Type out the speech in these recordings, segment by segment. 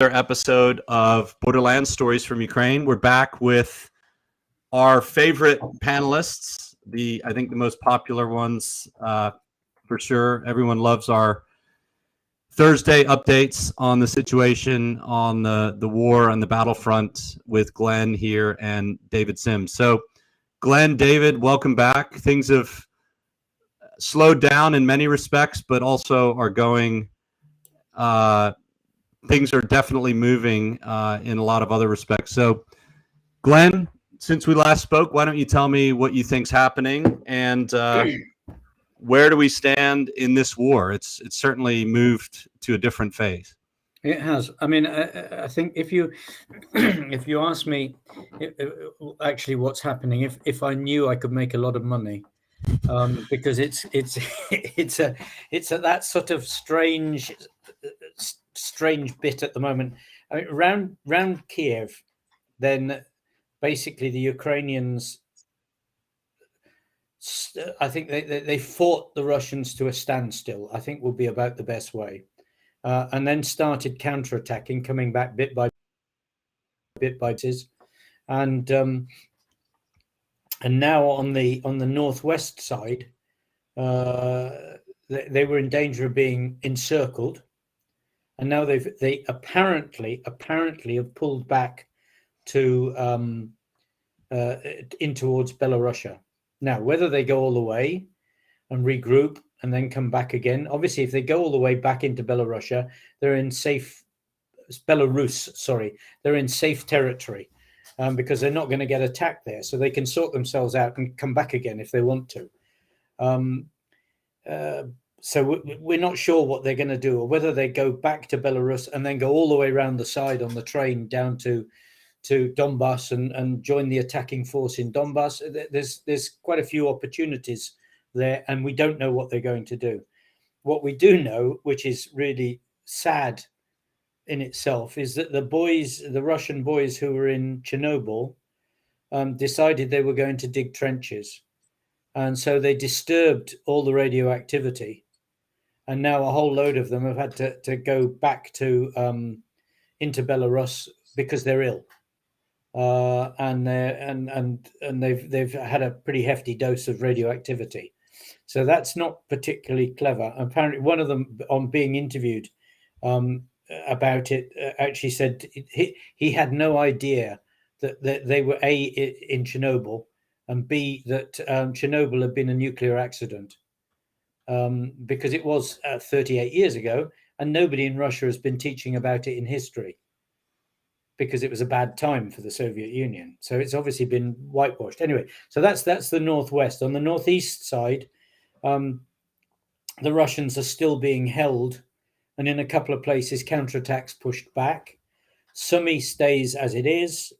episode of Borderlands Stories from Ukraine. We're back with our favorite panelists, I think the most popular ones for sure. Everyone loves our Thursday updates on the situation on the war on the battlefront with Glenn here and David Sims. So Glenn, David, welcome back. Things have slowed down in many respects, but also are going things are definitely moving in a lot of other respects. So, Glenn, since we last spoke, why don't you tell me what you think's happening and where do we stand in this war? It's certainly moved to a different phase. It has. I mean, I think if you ask me, actually, what's happening? If I knew I could make a lot of money, because it's that sort of strange bit at the moment. I mean, around Kyiv, then basically the Ukrainians, I think they fought the Russians to a standstill, I think would be about the best way, and then started counterattacking, coming back bit by bit, and now on the northwest side, they were in danger of being encircled. And now they apparently have pulled back to in towards Belarusia. Now, whether they go all the way and regroup and then come back again, obviously, if they go all the way back into Belarusia, they're in safe territory because they're not going to get attacked there, so they can sort themselves out and come back again if they want to. So we're not sure what they're going to do, or whether they go back to Belarus and then go all the way around the side on the train down to Donbass and join the attacking force in Donbass. There's quite a few opportunities there, and we don't know what they're going to do. What we do know, which is really sad in itself, is that the Russian boys who were in Chernobyl, decided they were going to dig trenches. And so they disturbed all the radioactivity. And now a whole load of them have had to go back to into Belarus because they're ill, and they've had a pretty hefty dose of radioactivity. So that's not particularly clever. Apparently, one of them, on being interviewed about it, actually said he had no idea that they were in Chernobyl, and B, that Chernobyl had been a nuclear accident. Because it was 38 years ago, and nobody in Russia has been teaching about it in history because it was a bad time for the Soviet Union. So it's obviously been whitewashed. Anyway, so that's the northwest. On the northeast side, the Russians are still being held, and in a couple of places, counterattacks pushed back. Sumy stays as it is.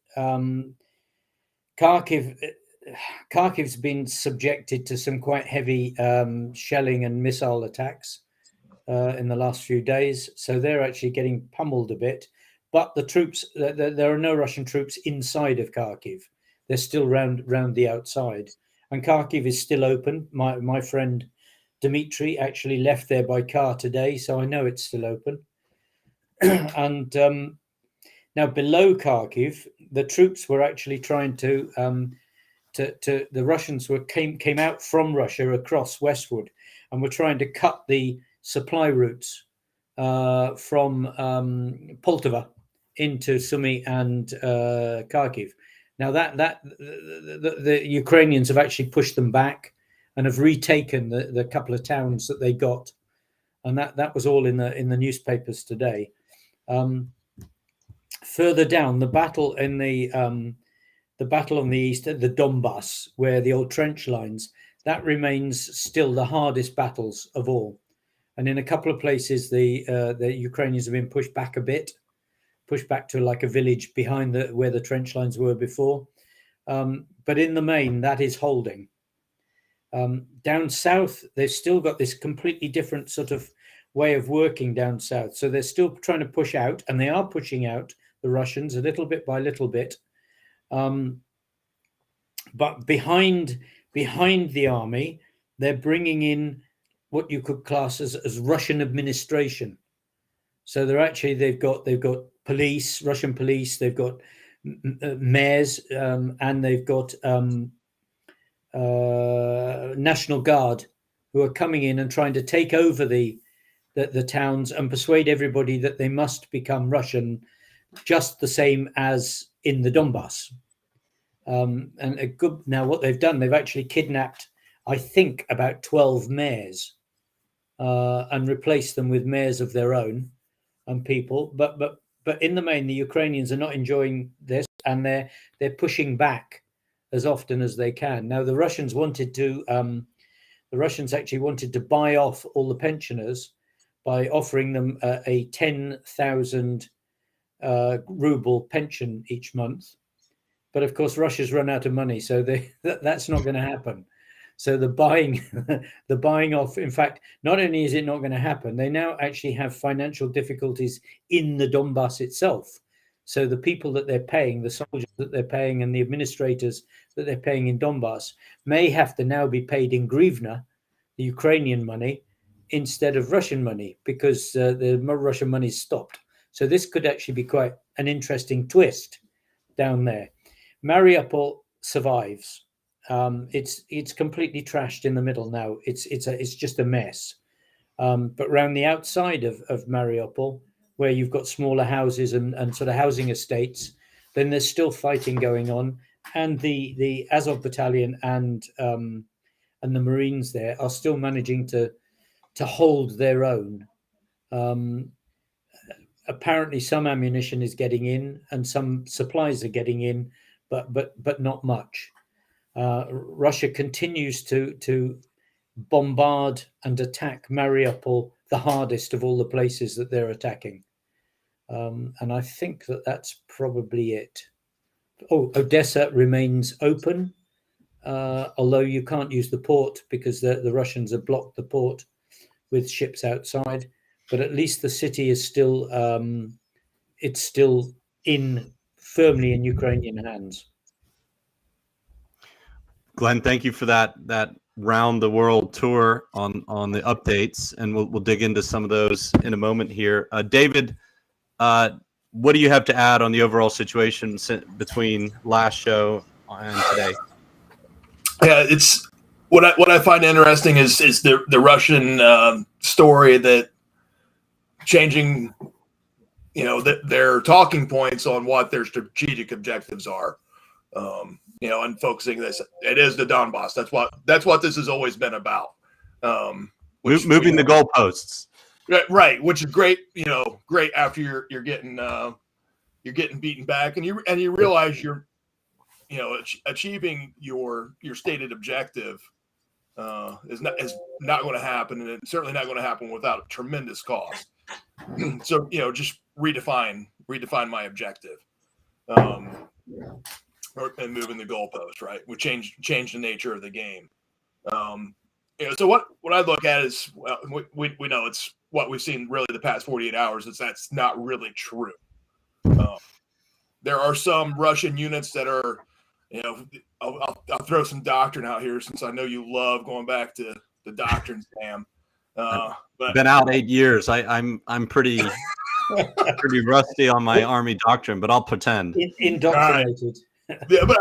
Kharkiv's been subjected to some quite heavy shelling and missile attacks in the last few days. So they're actually getting pummeled a bit. But the troops, there are no Russian troops inside of Kharkiv. They're still round the outside. And Kharkiv is still open. My friend Dmitry actually left there by car today, so I know it's still open. And now below Kharkiv, the troops were actually trying to the Russians came out from Russia across westward and were trying to cut the supply routes from Poltava into Sumy and Kharkiv. Now the Ukrainians have actually pushed them back and have retaken the couple of towns that they got, and that was all in the newspapers today. Further down, the battle on the east, the Donbass, where the old trench lines, that remains still the hardest battles of all. And in a couple of places, the Ukrainians have been pushed back a bit, pushed back to like a village behind where the trench lines were before. But in the main, that is holding. Down south, they've still got this completely different sort of way of working down south. So they're still trying to push out, and they are pushing out the Russians a little bit by little bit. But behind the army, they're bringing in what you could class as Russian administration. So they've got police, Russian police. They've got mayors, and they've got National Guard who are coming in and trying to take over the towns and persuade everybody that they must become Russian, just the same as in the Donbass. Now what they've done, they've actually kidnapped, I think, about 12 mayors and replaced them with mayors of their own and people. But in the main, the Ukrainians are not enjoying this, and they're pushing back as often as they can. Now, the Russians actually wanted to buy off all the pensioners by offering them a 10,000 ruble pension each month. But of course, Russia's run out of money, so that's not going to happen. So the buying off, in fact, not only is it not going to happen, they now actually have financial difficulties in the Donbass itself. So the people that they're paying, the soldiers that they're paying, and the administrators that they're paying in Donbass may have to now be paid in hryvnia, the Ukrainian money, instead of Russian money, because the Russian money stopped. So this could actually be quite an interesting twist down there. Mariupol survives. It's completely trashed in the middle now. It's just a mess. But around the outside of Mariupol, where you've got smaller houses and sort of housing estates, then there's still fighting going on. And the Azov battalion and the Marines there are still managing to hold their own. Apparently, some ammunition is getting in and some supplies are getting in, but not much. Russia continues to bombard and attack Mariupol, the hardest of all the places that they're attacking. And I think that's probably it. Oh, Odessa remains open, although you can't use the port because the Russians have blocked the port with ships outside. But at least the city is still firmly in Ukrainian hands. Glenn, thank you for that round the world tour on the updates, and we'll dig into some of those in a moment here. David, what do you have to add on the overall situation between last show and today? Yeah, it's what I find interesting is the Russian story that changing, their talking points on what their strategic objectives are, and focusing this. It is the Donbass. That's what this has always been about. Moving the goalposts. Right, which is great. Great after you're getting beaten back, and you realize you're achieving your stated objective is not going to happen, and it's certainly not going to happen without a tremendous cost. So just redefine my objective, and moving the goalpost. Right, we change the nature of the game. So what I look at is, well, we know it's what we've seen really the past 48 hours. That's not really true. There are some Russian units that are, I'll throw some doctrine out here since I know you love going back to the doctrine, Sam. But been out 8 years. I'm pretty rusty on my Army doctrine, but I'll pretend. Indoctrinated. Yeah, but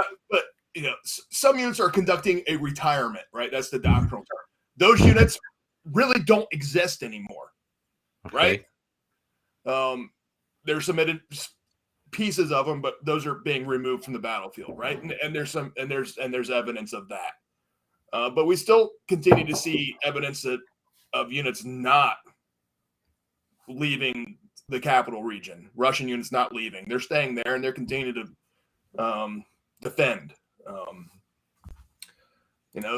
some units are conducting a retirement, right? That's the doctrinal term. Those units really don't exist anymore, right? There's some pieces of them, but those are being removed from the battlefield, right? And there's evidence of that. But we still continue to see evidence of units not leaving the capital region. Russian units not leaving. They're staying there, and they're continuing to defend.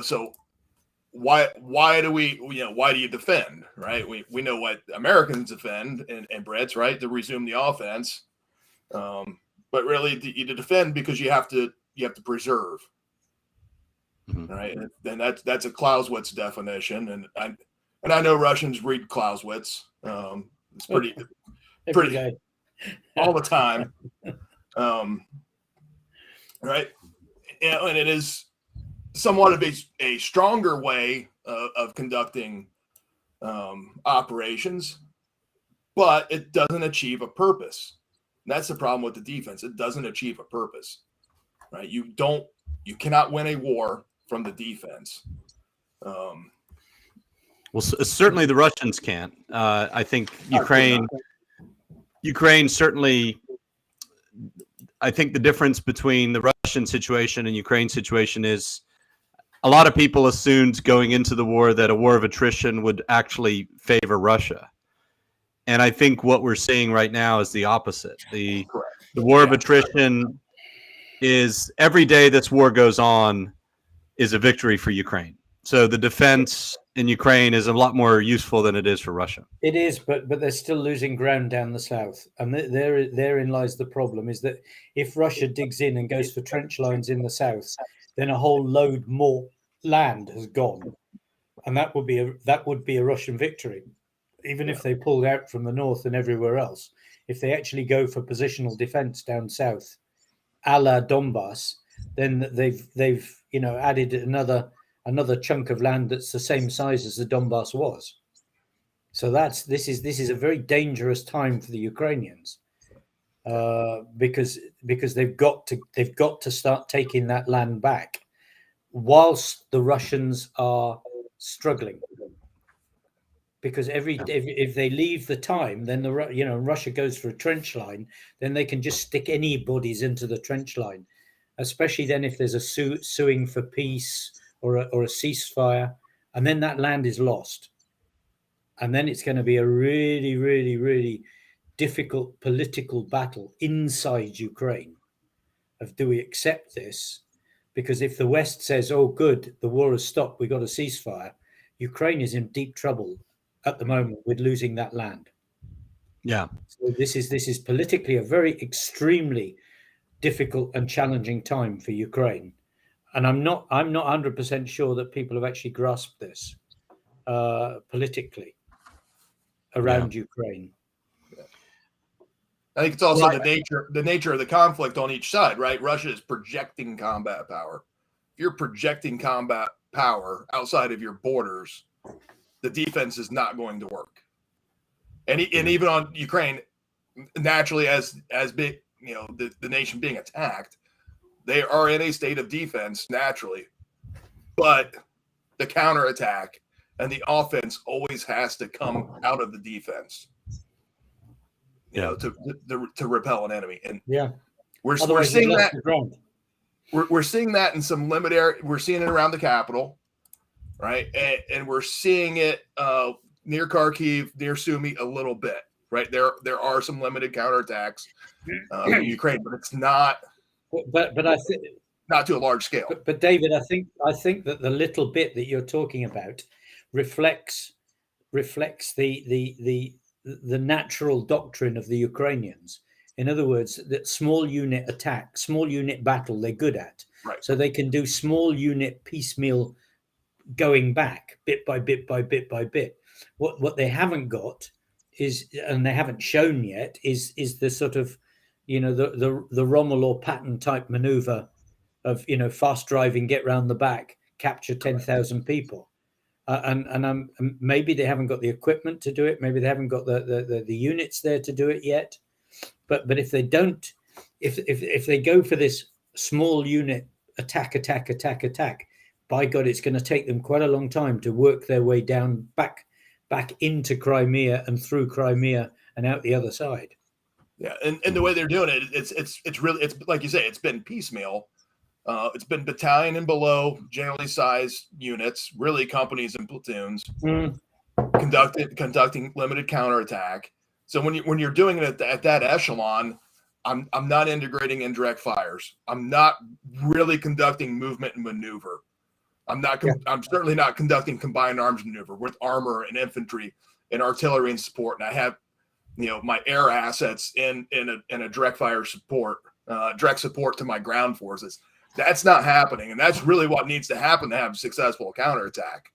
So why do you defend, right? We know what Americans defend and Brits, right, to resume the offense. But really, you defend because you have to preserve, right? And that's a Clausewitz definition, and I know Russians read Clausewitz. It's pretty all the time, right? And it is somewhat of a stronger way of conducting operations, but it doesn't achieve a purpose. And that's the problem with the defense. It doesn't achieve a purpose, right? You cannot win a war from the defense. Well, certainly the Russians can't. I think Ukraine certainly. I think the difference between the Russian situation and Ukraine situation is a lot of people assumed going into the war that a war of attrition would actually favor Russia. And I think what we're seeing right now is the opposite. The war of attrition is, every day this war goes on is a victory for Ukraine. So the defense in Ukraine is a lot more useful than it is for Russia. It is, but they're still losing ground down the south. And therein lies the problem, is that if Russia digs in and goes for trench lines in the south, then a whole load more land has gone. And that would be a Russian victory. Even if they pulled out from the north and everywhere else, if they actually go for positional defense down south, a la Donbass, then they've added another chunk of land that's the same size as the Donbass was. So this is a very dangerous time for the Ukrainians, because they've got to start taking that land back, whilst the Russians are struggling. Because if they leave the time, then Russia goes for a trench line, then they can just stick any bodies into the trench line, especially then if there's a suing for peace or a ceasefire, and then that land is lost, and then it's going to be a really, really, really difficult political battle inside Ukraine of, do we accept this? Because if the West says, "Oh, good, the war has stopped, we got a ceasefire," Ukraine is in deep trouble at the moment with losing that land. Yeah. So this is politically a very extremely difficult and challenging time for Ukraine, and I'm not 100% sure that people have actually grasped this politically around Ukraine. I think it's also the nature of the conflict on each side, right? Russia is projecting combat power. If you're projecting combat power outside of your borders, the defense is not going to work. And even on Ukraine, naturally, as big, the nation being attacked, they are in a state of defense naturally, but the counterattack and the offense always has to come out of the defense, to repel an enemy. And we're seeing that. We're seeing that in some limited area. We're seeing it around the capital, right? And we're seeing it near Kharkiv, near Sumy a little bit, right? There are some limited counterattacks in Ukraine, but it's not. But I think not to a large scale. But David, I think that the little bit that you're talking about reflects the natural doctrine of the Ukrainians. In other words, that small unit attack, small unit battle, they're good at. Right. So they can do small unit piecemeal going back bit by bit by bit by bit. What they haven't got is, and they haven't shown yet, is the sort of, the Rommel or Patton type maneuver of, fast driving, get round the back, capture 10,000 people. And maybe they haven't got the equipment to do it. Maybe they haven't got the units there to do it yet. But if they don't, if they go for this small unit attack, by God, it's going to take them quite a long time to work their way down back into Crimea and through Crimea and out the other side. Yeah, and the way they're doing it, it's really, it's like you say, it's been piecemeal. It's been battalion and below, generally sized units, really companies and platoons, conducting limited counterattack. So when you're doing it at that echelon, I'm not integrating indirect fires. I'm not really conducting movement and maneuver. I'm certainly not conducting combined arms maneuver with armor and infantry and artillery and support. And I have, my air assets in a direct fire support, direct support to my ground forces. That's not happening, and that's really what needs to happen to have a successful counterattack.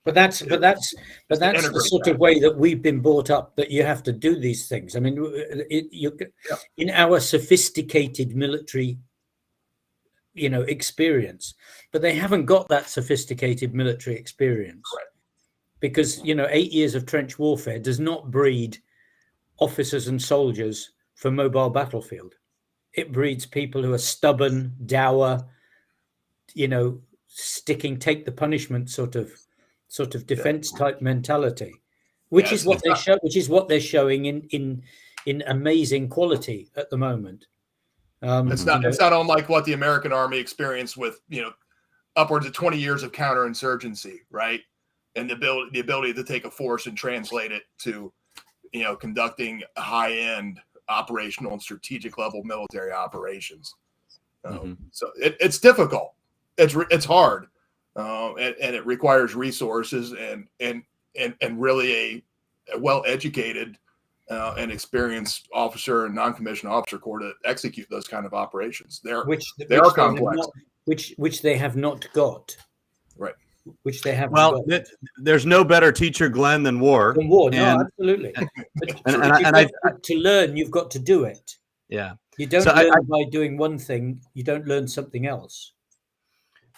But that's the sort of way that we've been brought up, that you have to do these things. I mean, in our sophisticated military, experience, but they haven't got that sophisticated military experience. Right. Because 8 years of trench warfare does not breed officers and soldiers for mobile battlefield. It breeds people who are stubborn, dour, take the punishment sort of defense type mentality, which is what they're showing in amazing quality at the moment. It's not unlike what the American Army experienced with, upwards of 20 years of counterinsurgency, right? And the ability to take a force and translate it to, conducting high-end operational and strategic level military operations. So it's difficult. It's hard, and it requires resources and really a well-educated and experienced officer and non-commissioned officer corps to execute those kind of operations. They are complex, which they have not got. Right. Which they have. Well, there's no better teacher, Glenn, than war. No, absolutely. To learn, you've got to do it. Yeah. You don't learn by doing one thing. You don't learn something else.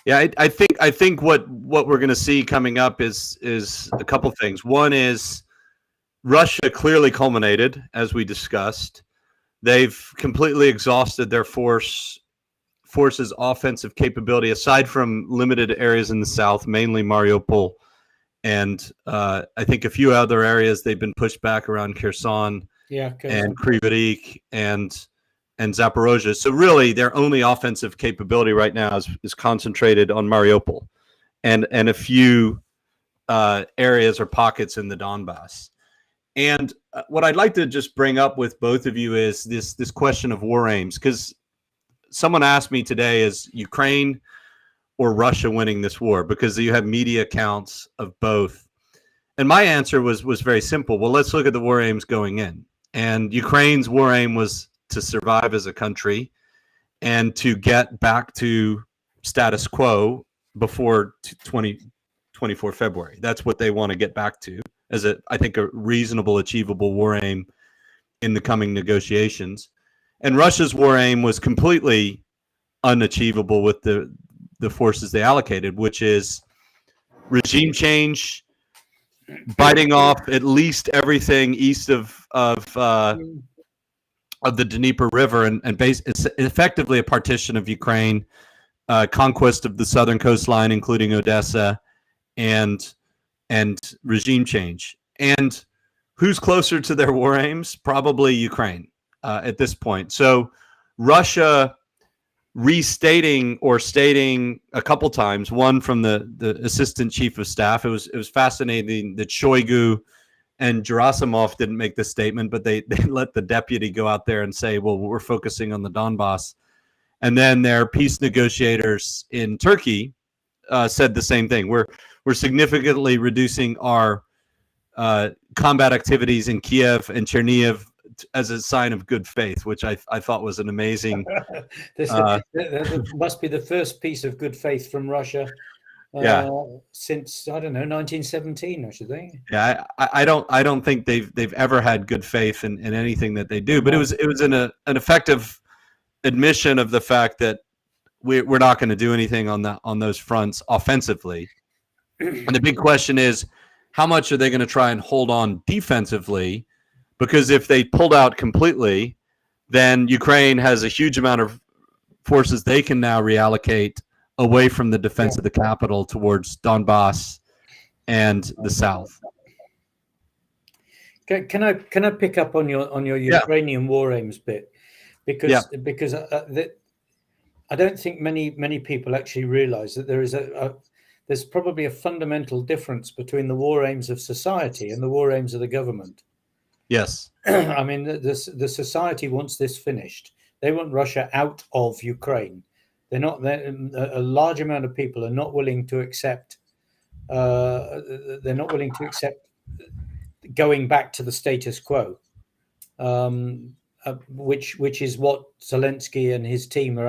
Yeah, I think what we're going to see coming up is a couple things. One is Russia clearly culminated, as we discussed. They've completely exhausted their force's offensive capability, aside from limited areas in the south, mainly Mariupol, and I think a few other areas they've been pushed back around Kherson, and Kryvyi and Zaporozhye. So really, their only offensive capability right now is concentrated on Mariupol, and a few areas or pockets in the Donbass. And what I'd like to just bring up with both of you is this question of war aims, because someone asked me today, is Ukraine or Russia winning this war? Because you have media accounts of both. And my answer was very simple. Well, let's look at the war aims going in. And Ukraine's war aim was to survive as a country and to get back to status quo before 24 February. That's what they want to get back to, as I think a reasonable, achievable war aim in the coming negotiations. And Russia's war aim was completely unachievable with the forces they allocated, which is regime change, biting off at least everything east of the Dnieper River, and it's effectively a partition of Ukraine, conquest of the southern coastline, including Odessa, and regime change. And who's closer to their war aims? Probably Ukraine at this point. So Russia restating or stating a couple times, one from the assistant chief of staff. It was fascinating that Shoigu and Gerasimov didn't make this statement, but they let the deputy go out there and say, well, we're focusing on the Donbass. And then their peace negotiators in Turkey said the same thing. We're significantly reducing our combat activities in Kiev and Chernihiv as a sign of good faith, which I thought was an amazing. This must be the first piece of good faith from Russia. Since, I don't know, 1917, I should think. Yeah, I don't think they've ever had good faith in anything that they do. But it was an effective admission of the fact that we're not going to do anything on those fronts offensively. And the big question is, how much are they going to try and hold on defensively? Because if they pulled out completely, then Ukraine has a huge amount of forces they can now reallocate away from the defense of the capital towards Donbass and the south. Can I pick up on your Ukrainian war aims bit? Because I don't think many people actually realize that there's probably a fundamental difference between the war aims of society and the war aims of the government. Yes. I mean, the society wants this finished. They want Russia out of Ukraine. A large amount of people are not willing to accept. They're not willing to accept going back to the status quo, which is what Zelensky and his team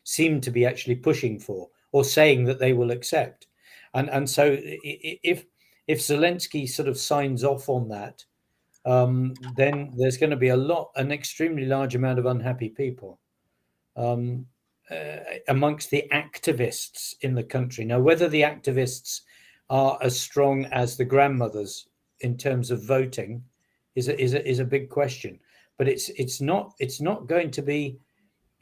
seem to be pushing for, or saying that they will accept. And so if Zelensky sort of signs off on that, then there's going to be an extremely large amount of unhappy people amongst the activists in the country. Now, whether the activists are as strong as the grandmothers in terms of voting is a big question. but it's not going to be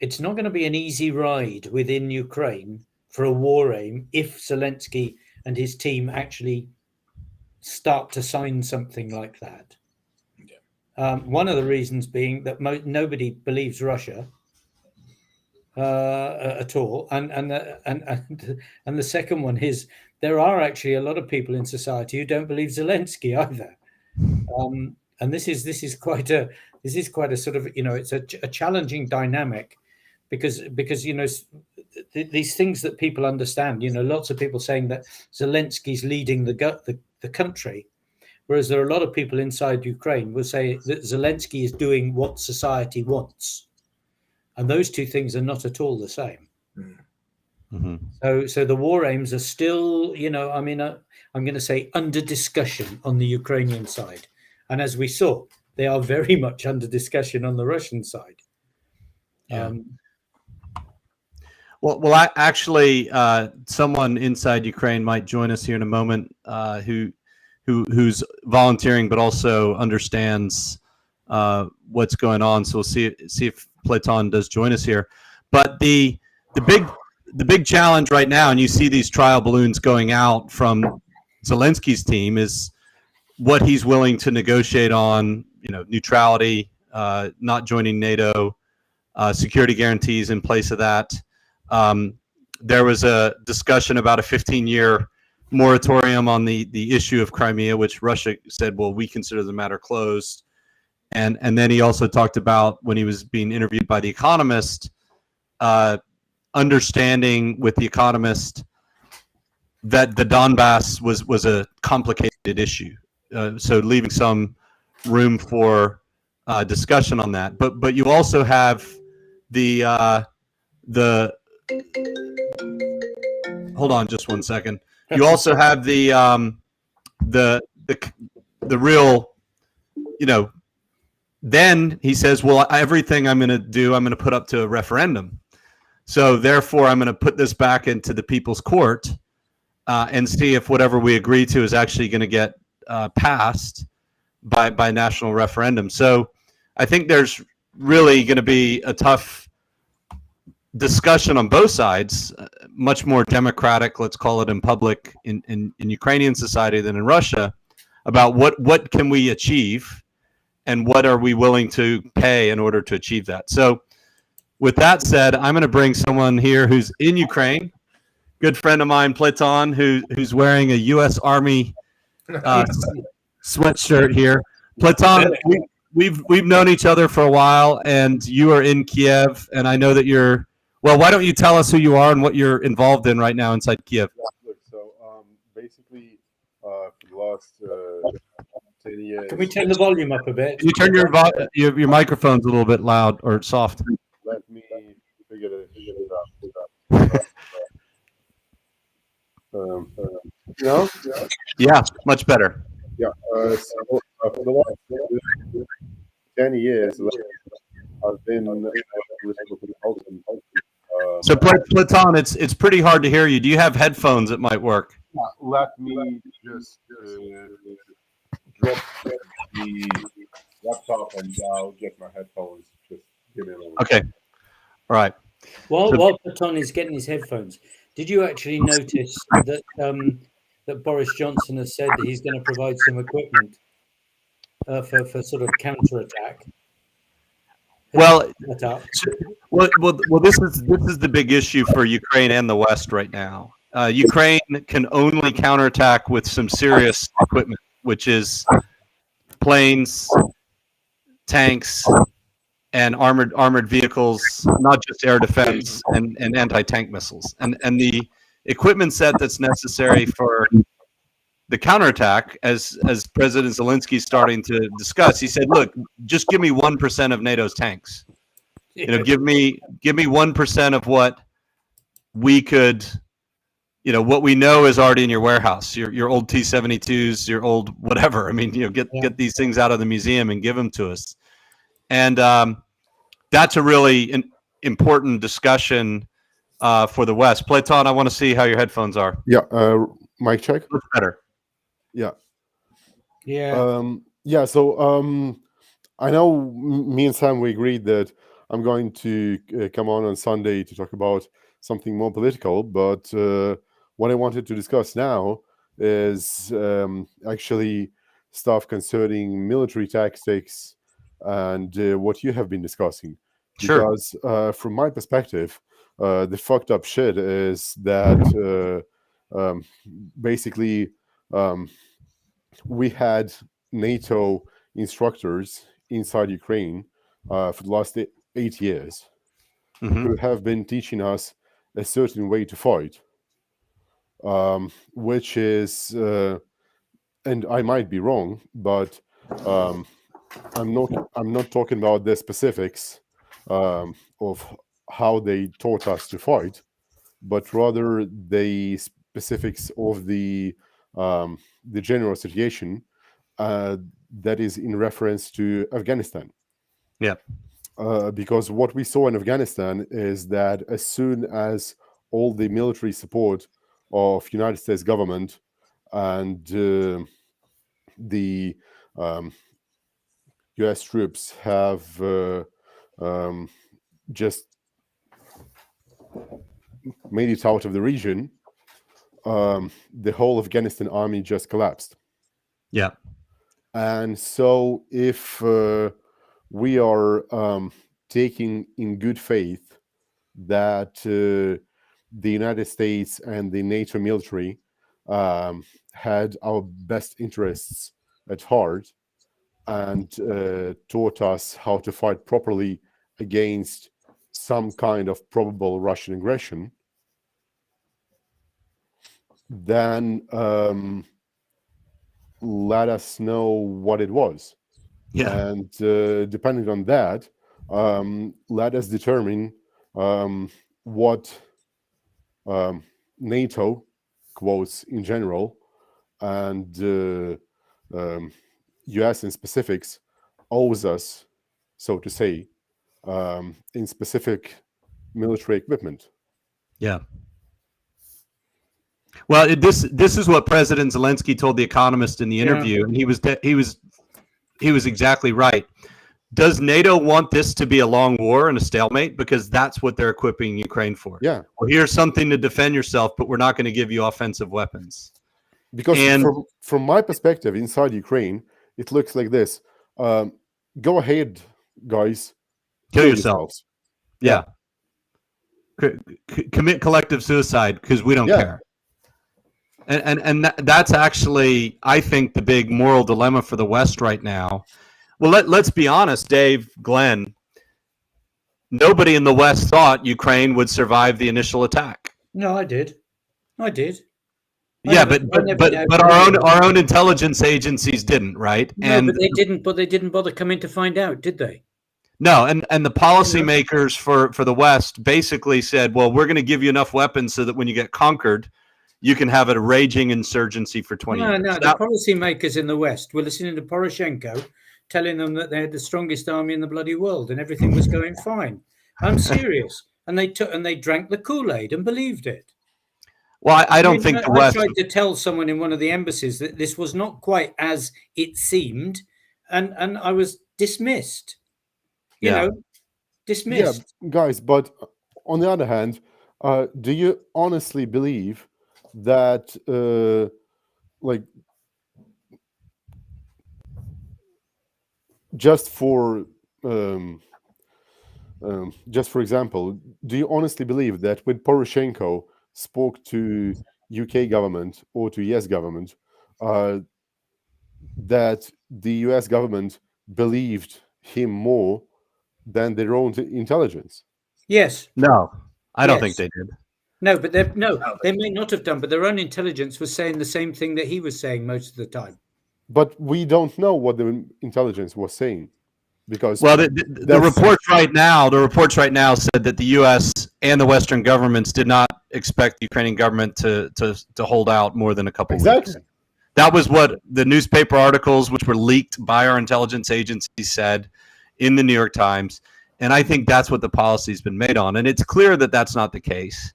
an easy ride within Ukraine for a war aim if Zelensky and his team actually start to sign something like that. One of the reasons being that nobody believes Russia at all, and the second one is there are actually a lot of people in society who don't believe Zelensky either, and this is quite a sort of, it's a challenging dynamic, because these things that people understand, lots of people saying that Zelensky's leading the country. Whereas there are a lot of people inside Ukraine will say that Zelensky is doing what society wants. And those two things are not at all the same. Mm-hmm. So the war aims are still, I'm going to say under discussion on the Ukrainian side. And as we saw, they are very much under discussion on the Russian side. Yeah. Well, actually, someone inside Ukraine might join us here in a moment who's volunteering, but also understands what's going on. So we'll see if Platon does join us here. But the big challenge right now, and you see these trial balloons going out from Zelensky's team, is what he's willing to negotiate on. Neutrality, not joining NATO, security guarantees in place of that. There was a discussion about a 15-year moratorium on the issue of Crimea, which Russia said, well, we consider the matter closed. And then he also talked about, when he was being interviewed by The Economist, understanding with The Economist that the Donbass was a complicated issue. So leaving some room for discussion on that. But you also have the hold on just one second. You also have the real, then he says, well, everything I'm going to do, I'm going to put up to a referendum. So therefore, I'm going to put this back into the people's court and see if whatever we agree to is actually going to get passed by national referendum. So I think there's really going to be a tough discussion on both sides, much more democratic, let's call it, in public in Ukrainian society than in Russia, about what can we achieve and what are we willing to pay in order to achieve that. So with that said, I'm going to bring someone here who's in Ukraine, good friend of mine, Platon, who's wearing a U.S. Army sweatshirt here. Platon, we've known each other for a while, and you are in Kyiv, and I know that you're. Well, why don't you tell us who you are and what you're involved in right now inside Kyiv? So basically, for the last 10 years. Can we turn the volume up a bit? Can you turn your microphones a little bit loud or soft? Let me figure it out. No? Yeah, much better. Yeah. So for the last 10 years, I've been consultant. So Platon, it's pretty hard to hear you. Do you have headphones that might work? Let me just drop the laptop and I'll get my headphones. Just give me a moment. Okay. All right. While Platon is getting his headphones, did you actually notice that that Boris Johnson has said that he's going to provide some equipment for sort of counterattack? Well, this is the big issue for Ukraine and the West right now. Ukraine can only counterattack with some serious equipment, which is planes, tanks, and armored vehicles, not just air defense and anti-tank missiles. And the equipment set that's necessary for the counterattack, as President Zelensky is starting to discuss, he said, "Look, just give me 1% of NATO's tanks. Give me 1% of what we could, what we know is already in your warehouse, your old T-72s, your old whatever. I mean, get these things out of the museum and give them to us." And that's a really important discussion for the West. Platon, I want to see how your headphones are. Yeah, mic check. Looks better. Yeah. Yeah. So I know me and Sam, we agreed that I'm going to come on Sunday to talk about something more political, but what I wanted to discuss now is actually stuff concerning military tactics and what you have been discussing. Sure. Because from my perspective, the fucked up shit is that basically we had NATO instructors inside Ukraine for the last 8 years who have been teaching us a certain way to fight, which is, and I might be wrong, but I'm not talking about the specifics of how they taught us to fight, but rather the specifics of the general situation that is in reference to Afghanistan. Yeah. Because what we saw in Afghanistan is that as soon as all the military support of United States government and the U.S. troops have just made it out of the region, the whole Afghanistan army just collapsed. Yeah. And so if we are taking in good faith that the United States and the NATO military had our best interests at heart and taught us how to fight properly against some kind of probable Russian aggression, then let us know what it was. Yeah. And depending on that, let us determine what NATO, quotes in general, and US in specifics, owes us, so to say, in specific military equipment. Yeah. Well, this is what President Zelensky told The Economist in the interview, and he was exactly right. Does NATO want this to be a long war and a stalemate? Because that's what they're equipping Ukraine for. Yeah. Well, here's something to defend yourself, but we're not going to give you offensive weapons. Because from my perspective, inside Ukraine, it looks like this. Go ahead, guys. Kill yourselves. Yeah. Commit collective suicide because we don't care. And that's actually, I think, the big moral dilemma for the West right now. Well, let's be honest, Dave, Glenn. Nobody in the West thought Ukraine would survive the initial attack. No, I did. Yeah, but our own intelligence agencies didn't, right? No, but they didn't. But they didn't bother coming to find out, did they? No, and the policymakers for the West basically said, well, we're going to give you enough weapons so that when you get conquered, you can have a raging insurgency for 20 years. No, the policymakers in the West were listening to Poroshenko, telling them that they had the strongest army in the bloody world and everything was going fine. I'm serious. And they drank the Kool-Aid and believed it. Well, I don't think the West... I tried to tell someone in one of the embassies that this was not quite as it seemed, and I was dismissed. You know, dismissed. Yeah, guys, but on the other hand, do you honestly believe that, just for example, do you honestly believe that when Poroshenko spoke to UK government or to US government, that the US government believed him more than their own intelligence? Yes. No, I don't think they did. No, but they may not have done, but their own intelligence was saying the same thing that he was saying most of the time. But we don't know what the intelligence was saying, because the reports right now said that the U.S. and the Western governments did not expect the Ukrainian government to hold out more than a couple weeks. That was what the newspaper articles, which were leaked by our intelligence agencies, said in the New York Times, and I think that's what the policy's been made on, and it's clear that that's not the case.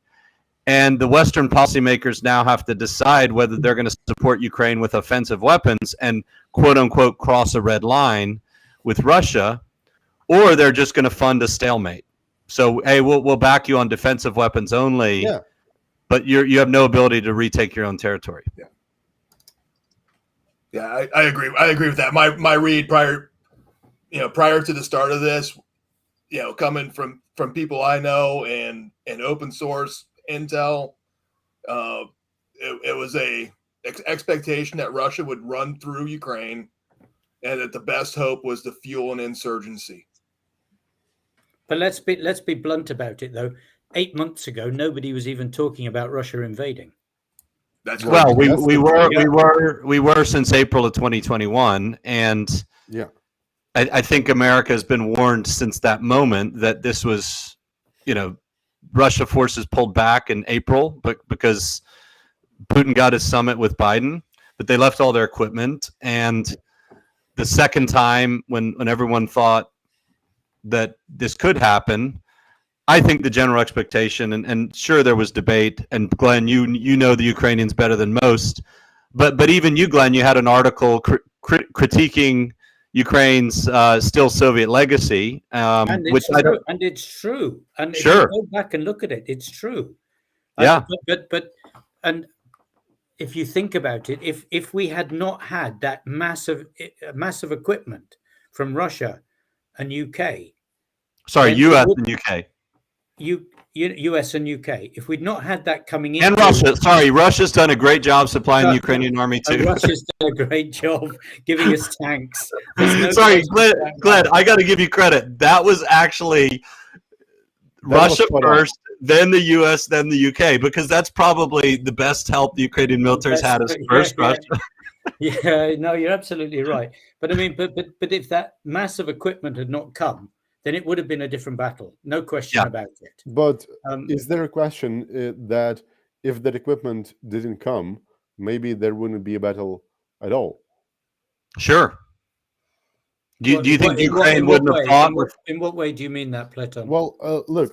And the Western policymakers now have to decide whether they're going to support Ukraine with offensive weapons and, quote unquote, cross a red line, with Russia, or they're just going to fund a stalemate. So, hey, we'll back you on defensive weapons only, Yeah. but you have no ability to retake your own territory. Yeah, I agree. I agree with that. My read prior to the start of this, coming from people I know and open source intel, it was a expectation that Russia would run through Ukraine, and that the best hope was to fuel an insurgency. But let's be blunt about it, though. 8 months ago, nobody was even talking about Russia invading. That's Well, correct. we were since April of 2021, and Yeah. I think America has been warned since that moment that this was, Russia forces pulled back in April, but because Putin got his summit with Biden, but they left all their equipment. And the second time when everyone thought that this could happen, I think the general expectation, and sure there was debate, and Glenn, you know the Ukrainians better than most, but even you, Glenn, you had an article critiquing Ukraine's still Soviet legacy, And which it's true. And if Sure. you go back and look at it, it's true. Yeah. But if you think about it, if we had not had that massive equipment from Russia and UK, sorry, then U.S. it would- and U.K. US and UK, if we'd not had that coming in, and Russia. Sorry, Russia's done a great job supplying the No, Ukrainian army and too. Russia's done a great job giving us tanks. There's no Sorry, question about Glenn, that. I got to give you credit. That was actually Russia spot on. first, then the U.S., then the U.K., because that's probably the best help the Ukrainian military's had is first Russia. Yeah, no, you're absolutely right. But I mean, but if that massive equipment had not come, then it would have been a different battle. No question Yeah. about it. But Um, is there a question that if that equipment didn't come, maybe there wouldn't be a battle at all? Sure. Do you think in what Ukraine wouldn't way? have fought? In what way do you mean that, Platon? Well, look,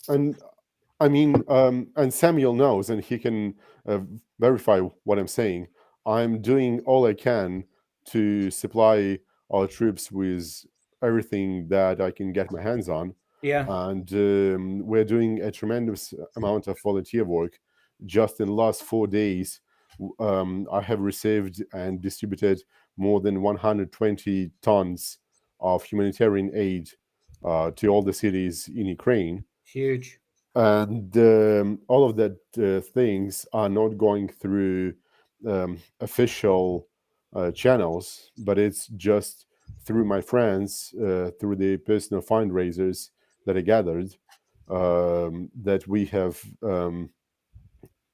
and I mean, and Samuel knows, and he can verify what I'm saying. I'm doing all I can to supply our troops with everything that I can get my hands on. Yeah. And we're doing a tremendous amount of volunteer work. Just in the last 4 days, I have received and distributed more than 120 tons of humanitarian aid to all the cities in Ukraine. Huge. And all of that things are not going through official channels, but it's just through my friends, through the personal fundraisers that I gathered, that we have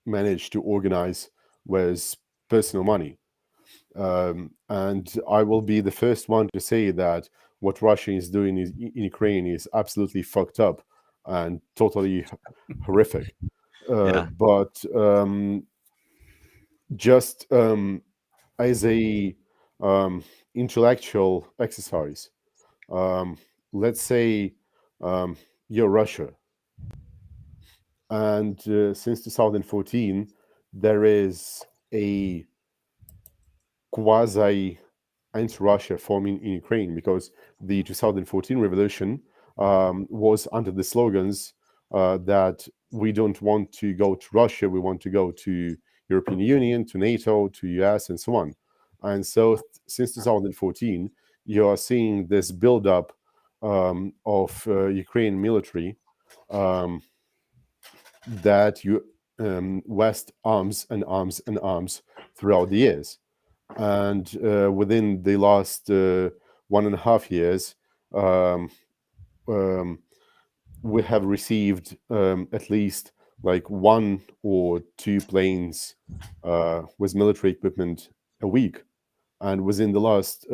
managed to organize with personal money. And I will be the first one to say that what Russia is doing in Ukraine is absolutely fucked up and totally horrific. Yeah. But just as a intellectual exercise, let's say you're Russia, and since 2014 there is a quasi anti-Russia forming in Ukraine, because the 2014 revolution was under the slogans that we don't want to go to Russia, we want to go to European Union, to NATO, to US, and so on. And so since 2014, you are seeing this buildup of Ukrainian military that West arms and arms and arms throughout the years. And within the last 1.5 years, we have received at least like 1 or 2 planes with military equipment a week. And within the last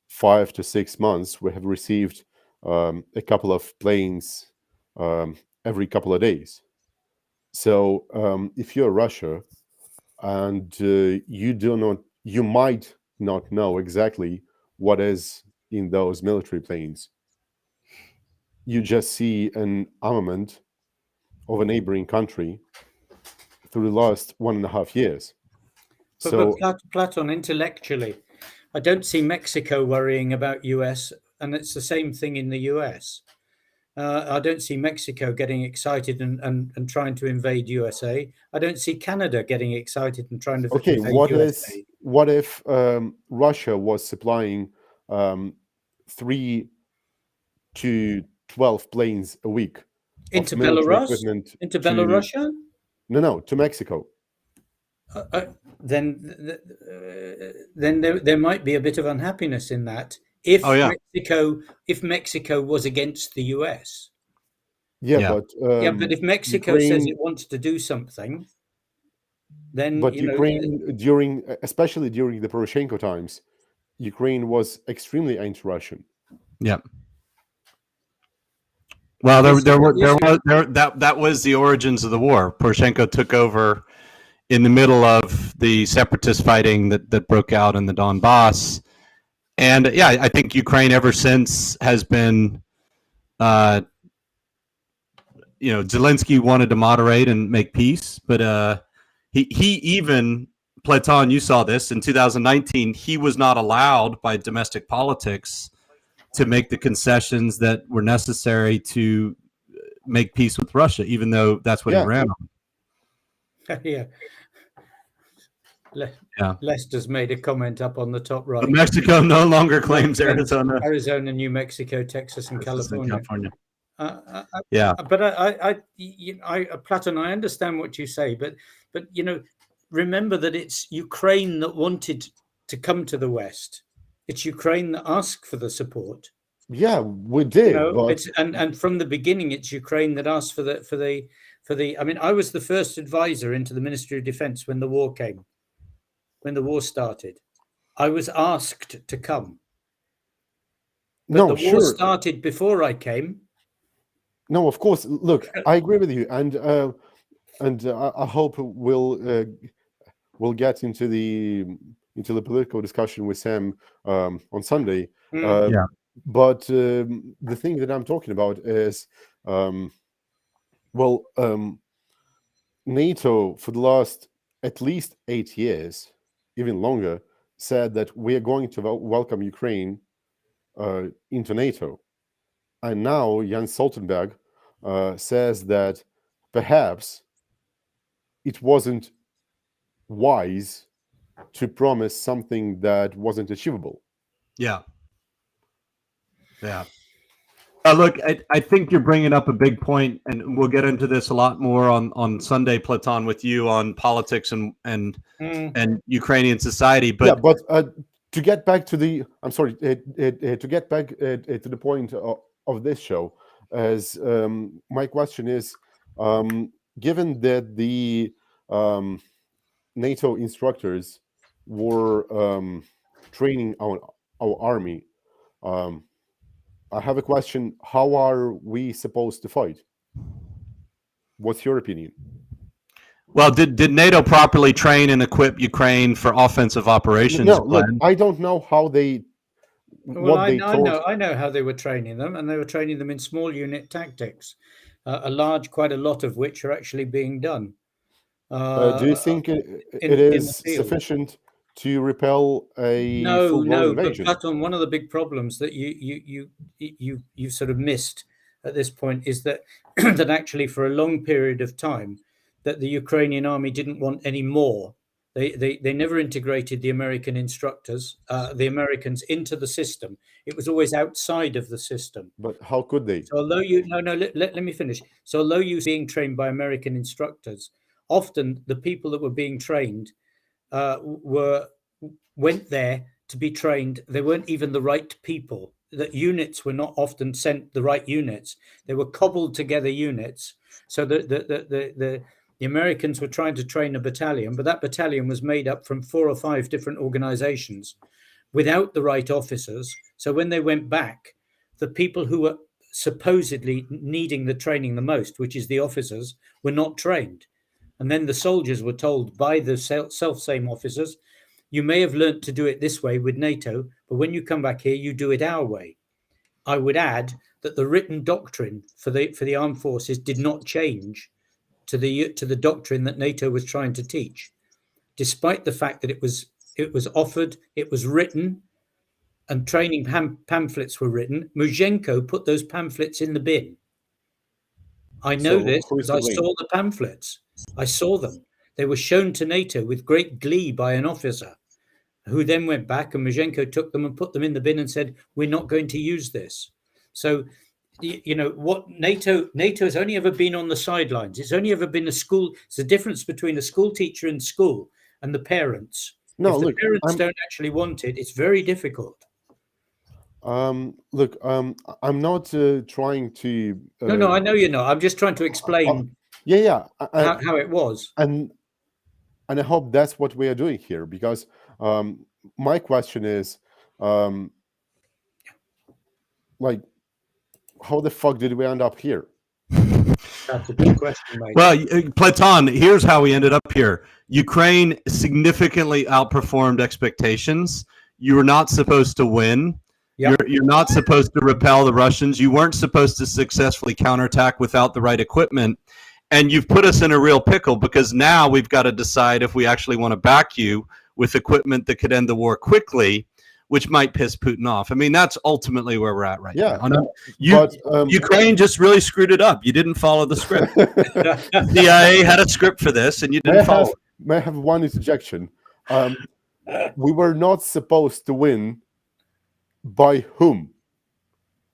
5 to 6 months, we have received a couple of planes every couple of days. So if you're Russia and you might not know exactly what is in those military planes, you just see an armament of a neighboring country through the last 1.5 years. But Platon, intellectually, I don't see Mexico worrying about US, and it's the same thing in the US. I don't see Mexico getting excited and trying to invade USA. I don't see Canada getting excited and trying to Okay, invade USA. what if Russia was supplying 3 to 12 planes a week Into of military Belarus? equipment Into to, Belarusia? no, to Mexico? Then there might be a bit of unhappiness in that if Oh, yeah. Mexico was against the US. Yeah, but But if Mexico says it wants to do something, then but Ukraine especially during the Poroshenko times, Ukraine was extremely anti-Russian. Yeah. Well, that was the origins of the war. Poroshenko took over in the middle of the separatist fighting that broke out in the Donbass, and yeah, I think Ukraine ever since has been, Zelensky wanted to moderate and make peace, but he even, Platon, you saw this in 2019. He was not allowed by domestic politics to make the concessions that were necessary to make peace with Russia, even though that's what he ran on. Yeah. Lester's made a comment up on the top right. But Mexico no longer claims Arizona, New Mexico, Texas, and California. Yeah, but Platon, I understand what you say, but remember that it's Ukraine that wanted to come to the West. It's Ukraine that asked for the support. Yeah, we did. And from the beginning, it's Ukraine that asked for the. I mean, I was the first advisor into the Ministry of Defense when the war came. When the war started, I was asked to come. But the war started before I came. No, of course. Look, I agree with you, and I hope we'll get into the political discussion with Sam on Sunday. But the thing that I'm talking about is, NATO for the last at least 8 years, even longer, said that we are going to welcome Ukraine into NATO. And now Jens Stoltenberg says that perhaps it wasn't wise to promise something that wasn't achievable. Yeah. Look, I think you're bringing up a big point, and we'll get into this a lot more on Sunday, Platon, with you on politics and Ukrainian society. But to get back to the, to get back to the point of this show, as my question is, given that the NATO instructors were training our army, I have a question. How are we supposed to fight? What's your opinion? Well, did NATO properly train and equip Ukraine for offensive operations? No, look, I don't know how they. I know how they were training them, and they were training them in small unit tactics, quite a lot of which are actually being done. Do you think it is sufficient to repel a full-blown invasion? But Platon, one of the big problems that you sort of missed at this point is that that actually for a long period of time that the Ukrainian army didn't want any more. They never integrated the American instructors, the Americans, into the system. It was always outside of the system. But how could they? So although let me finish. So although you were being trained by American instructors, often the people that were being trained went there to be trained. They weren't even the right people. That units were not often sent the right units. They were cobbled together units. So the Americans were trying to train a battalion, but that battalion was made up from 4 or 5 different organizations without the right officers. So when they went back, the people who were supposedly needing the training the most, which is the officers, were not trained. And then the soldiers were told by the self-same officers, you may have learnt to do it this way with NATO, but when you come back here, you do it our way. I would add that the written doctrine for the armed forces did not change to the doctrine that NATO was trying to teach, despite the fact that it was it was offered, it was written, and training pamphlets were written. Mushenko put those pamphlets in the bin. I know So this who is because I to blame? saw the pamphlets. I saw them. They were shown to NATO with great glee by an officer, who then went back, and Mushenko took them and put them in the bin and said, "We're not going to use this." So, you know what, NATO has only ever been on the sidelines. It's only ever been a school. It's the difference between a school teacher in school and the parents. No, If the look, parents don't actually want it, it's very difficult. look, I'm not trying to. No, I know you're not. I'm just trying to explain Yeah, how it was. and I hope that's what we are doing here, because my question is, like, how the fuck did we end up here? That's a good question, mate. Well, Platon, here's how we ended up here. Ukraine significantly outperformed expectations. You were not supposed to win. Yep. You're not supposed to repel the Russians. You weren't supposed to successfully counterattack without the right equipment. And you've put us in a real pickle, because now we've got to decide if we actually want to back you with equipment that could end the war quickly, which might piss Putin off. I mean, that's ultimately where we're at right now. Ukraine just really screwed it up. You didn't follow the script. The CIA had a script for this, and you didn't follow it. May I have one interjection? We were not supposed to win. By whom?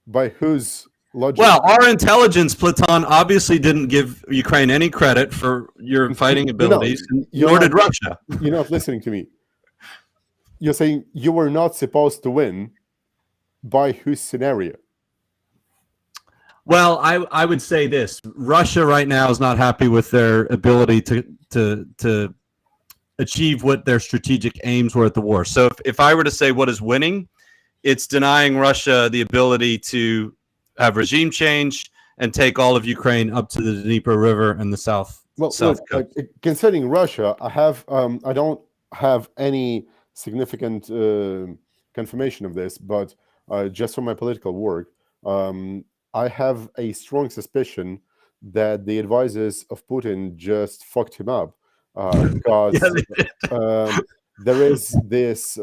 By whose logic? Well, our intelligence, Platon, obviously didn't give Ukraine any credit for your fighting abilities, nor did Russia. You're not listening to me. You're saying you were not supposed to win. By whose scenario? Well, I would say this: Russia right now is not happy with their ability to achieve what their strategic aims were at the war. So if I were to say what is winning, it's denying Russia the ability to have regime change and take all of Ukraine up to the Dnieper River and the south. Well, south look, concerning Russia, I don't have any significant confirmation of this, but just from my political work, I have a strong suspicion that the advisors of Putin just fucked him up, because there is this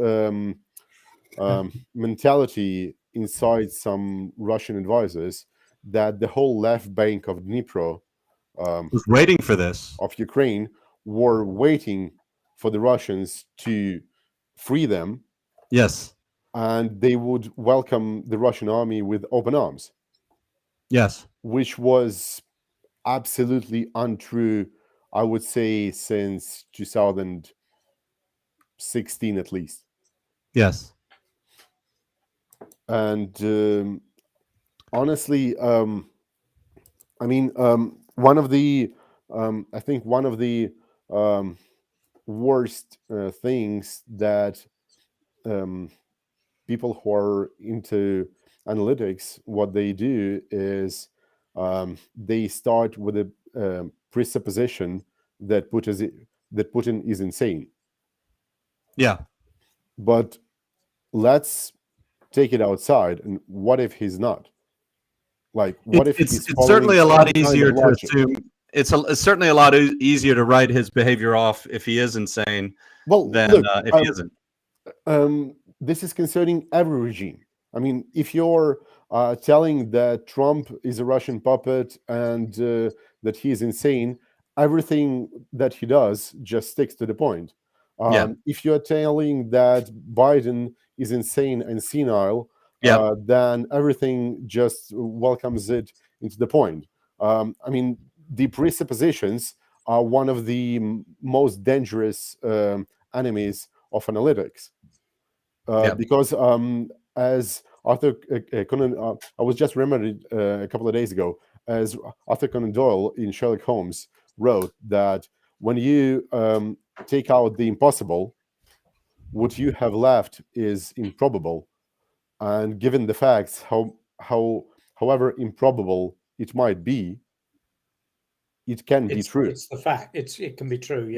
mentality inside some Russian advisors that the whole left bank of Dnipro was waiting for this, of Ukraine, were waiting for the Russians to free them. Yes. And they would welcome the Russian army with open arms. Yes. Which was absolutely untrue, I would say, since 2016 at least. Yes. And honestly, I mean, one of the I think one of the worst things that people who are into analytics, what they do is they start with a presupposition that Putin is insane. Yeah. But let's take it outside, and what if he's not? Like, what if it's certainly a lot easier to assume. It's certainly a lot easier to write his behavior off if he is insane, than if he isn't. This is concerning every regime. I mean, if you're telling that Trump is a Russian puppet and that he is insane, everything that he does just sticks to the point. If you're telling that Biden is insane and senile, then everything just welcomes it into the point. I mean, the presuppositions are one of the most dangerous enemies of analytics. Because as Arthur Conan, I was just remembered a couple of days ago, as Arthur Conan Doyle in Sherlock Holmes wrote that when you take out the impossible, what you have left is improbable. And given the facts, however improbable it might be, it can be true. It's the fact. It can be true.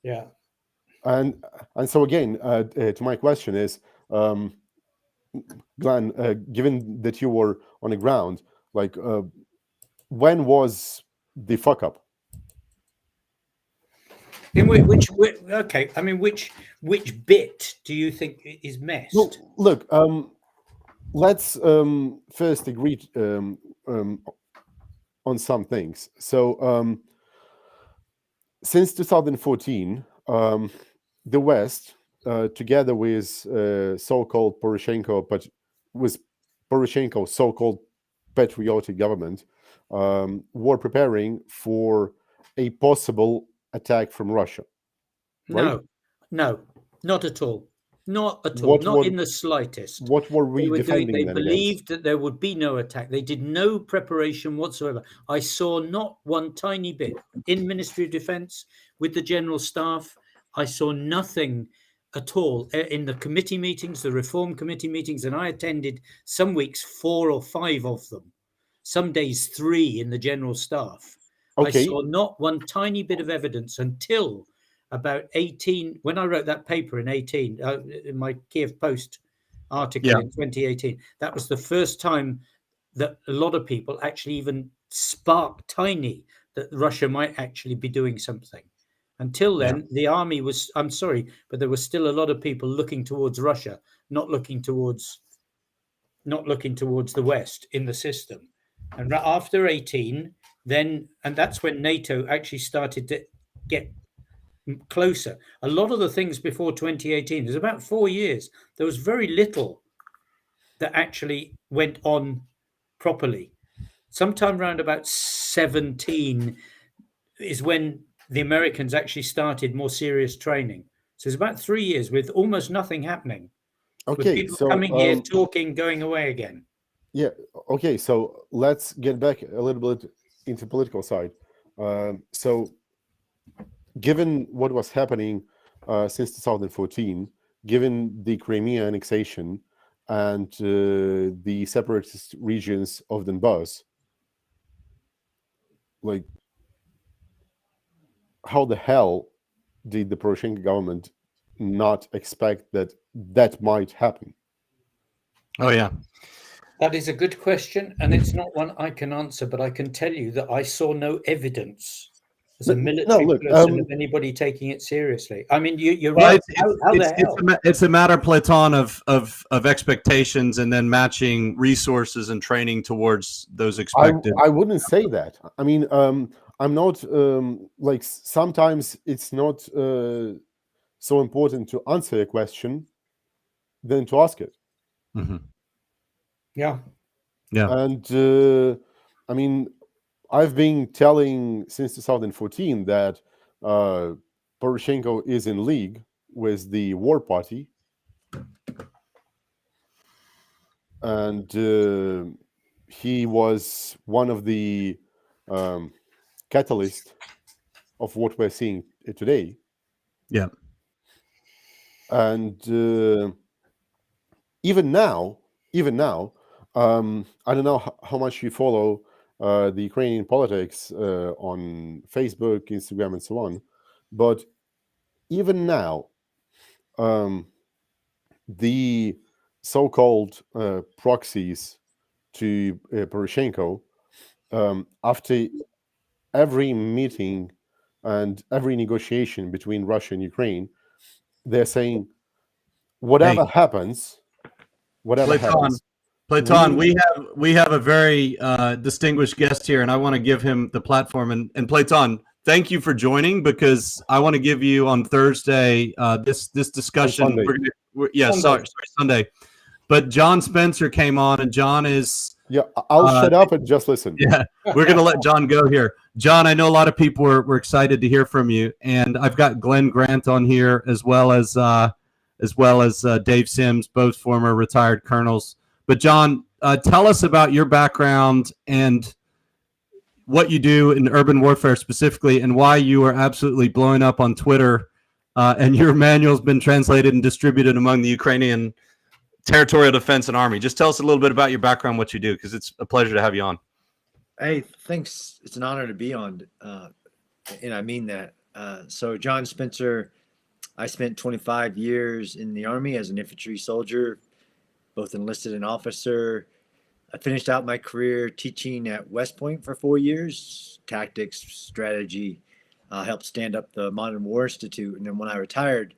Yeah. And so again, to my question is, Glenn, given that you were on the ground, like, when was the fuck up? In which okay, I mean, which bit do you think is messed? Well, look, let's first agree on some things. So, since 2014, the West, together with so-called Poroshenko, but with Poroshenko's so-called patriotic government, were preparing for a possible attack from Russia. Right? No, not at all. Not at all. Not in the slightest. What were we defending They then believed against? that there would be no attack. They did no preparation whatsoever. I saw not one tiny bit in Ministry of Defence with the General Staff. I saw nothing at all in the committee meetings, the Reform Committee meetings, and I attended some weeks 4 or 5 of them, some days 3 in the General Staff. Okay. I saw not one tiny bit of evidence until about 18, when I wrote that paper in 18, in my Kyiv Post article in 2018. That was the first time that a lot of people actually even sparked tiny that Russia might actually be doing something. Until then, the army was, I'm sorry, but there was still a lot of people looking towards Russia, not looking towards the West in the system. And after 18, then, and that's when NATO actually started to get closer. A lot of the things before 2018, there's about 4 years, there was very little that actually went on properly. Sometime around about 17 is when the Americans actually started more serious training. So it's about 3 years with almost nothing happening. Okay, with people so coming here, talking, going away again. Yeah. Okay. So let's get back a little bit into political side. So, given what was happening since 2014, given the Crimea annexation and the separatist regions of Donbass, like, how the hell did the Poroshenko government not expect that might happen? Oh yeah. That is a good question, and it's not one I can answer, but I can tell you that I saw no evidence as a military person of anybody taking it seriously. I mean, you're right. How the hell? It's a matter, Platon, of expectations and then matching resources and training towards those expected. I wouldn't say that. I mean, I'm not like, sometimes it's not so important to answer a question than to ask it. Mm-hmm. Yeah. And I mean, I've been telling since 2014 that Poroshenko is in league with the war party, and he was one of the catalysts of what we're seeing today. Yeah. And even now, I don't know how much you follow the Ukrainian politics on Facebook, Instagram, and so on, but even now, the so-called proxies to Poroshenko, after every meeting and every negotiation between Russia and Ukraine, they're saying, whatever happens, Platon, we have a very distinguished guest here, and I want to give him the platform. And Platon, thank you for joining, because I want to give you on Thursday this discussion. Sunday. But John Spencer came on, and John is. Yeah, I'll shut up and just listen. Yeah, we're going to let John go here. John, I know a lot of people were excited to hear from you, and I've got Glenn Grant on here as well as Dave Sims, both former retired colonels. But John, tell us about your background and what you do in urban warfare specifically, and why you are absolutely blowing up on Twitter, and your manual's been translated and distributed among the Ukrainian territorial defense and army. Just tell us a little bit about your background, what you do, because it's a pleasure to have you on. Hey, thanks. It's an honor to be on, and I mean that. So John Spencer, I spent 25 years in the Army as an infantry soldier, both enlisted and officer. I finished out my career teaching at West Point for 4 years, tactics, strategy. helped stand up the Modern War Institute. And then when I retired,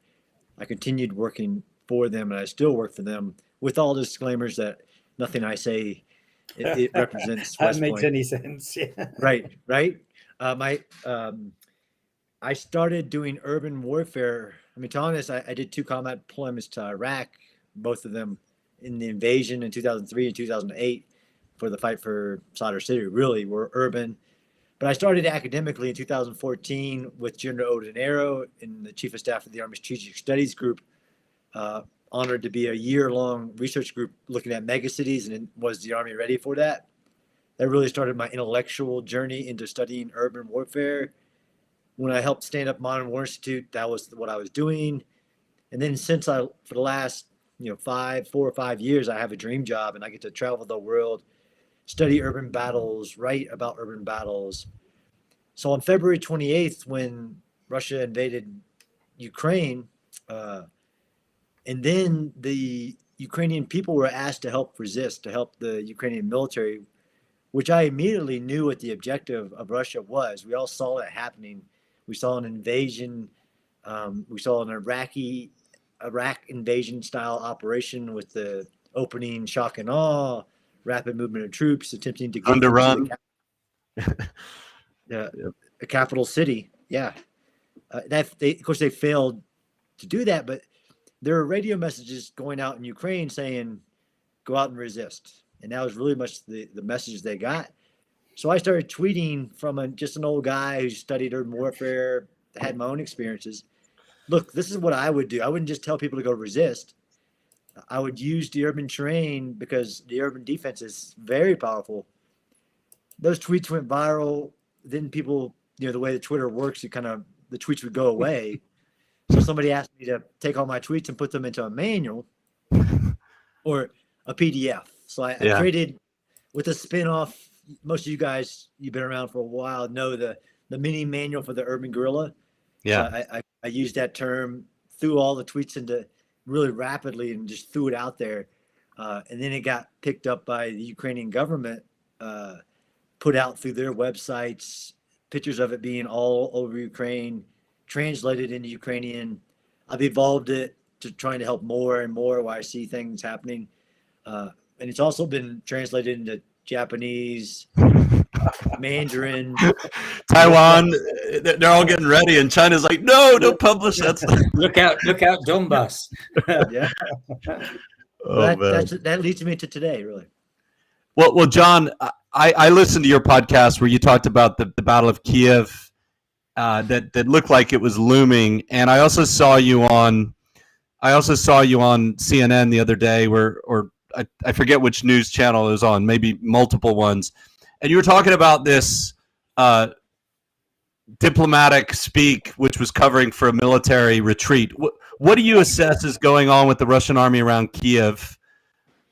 I continued working for them, and I still work for them with all disclaimers that nothing I say it represents that West makes Point. any sense. Yeah. Right. I started doing urban warfare. I mean, to be honest, I did 2 combat deployments to Iraq, both of them in the invasion in 2003 and 2008 for the fight for Sadr City. Really were urban. But I started academically in 2014 with General Odinero in the Chief of Staff of the Army Strategic Studies Group. Honored to be a year-long research group looking at megacities, and was the Army ready for that? That really started my intellectual journey into studying urban warfare. When I helped stand up Modern War Institute, that was what I was doing. And then for the last 4 or 5 years, I have a dream job, and I get to travel the world, study urban battles, write about urban battles. So on February 28th, when Russia invaded Ukraine, and then the Ukrainian people were asked to help resist, to help the Ukrainian military, which I immediately knew what the objective of Russia was. We all saw it happening. We saw an invasion. We saw an Iraq invasion style operation with the opening shock and awe, rapid movement of troops attempting to get On the run. The capital city. Yeah. Of course, they failed to do that, but there are radio messages going out in Ukraine saying, go out and resist. And that was really much the message they got. So I started tweeting from just an old guy who studied urban warfare, had my own experiences. Look, this is what I would do. I wouldn't just tell people to go resist. I would use the urban terrain because the urban defense is very powerful. Those tweets went viral. Then people, the way that Twitter works, the tweets would go away. So somebody asked me to take all my tweets and put them into a manual or a PDF. So I created with a spinoff. Most of you guys, you've been around for a while, know the mini manual for the urban guerrilla. Yeah. So I used that term, threw all the tweets into really rapidly and just threw it out there. And then it got picked up by the Ukrainian government, put out through their websites, pictures of it being all over Ukraine, translated into Ukrainian. I've evolved it to trying to help more and more while I see things happening. And it's also been translated into Japanese, Mandarin, Taiwan. They're all getting ready, and China's like, no, don't publish that. Look out, Donbass. Yeah. That leads me to today, really. Well, John, I listened to your podcast where you talked about the Battle of Kyiv that looked like it was looming, and I also saw you on CNN the other day, or I forget which news channel it was on, maybe multiple ones, and you were talking about this diplomatic speak, which was covering for a military retreat. What do you assess is going on with the Russian army around Kyiv?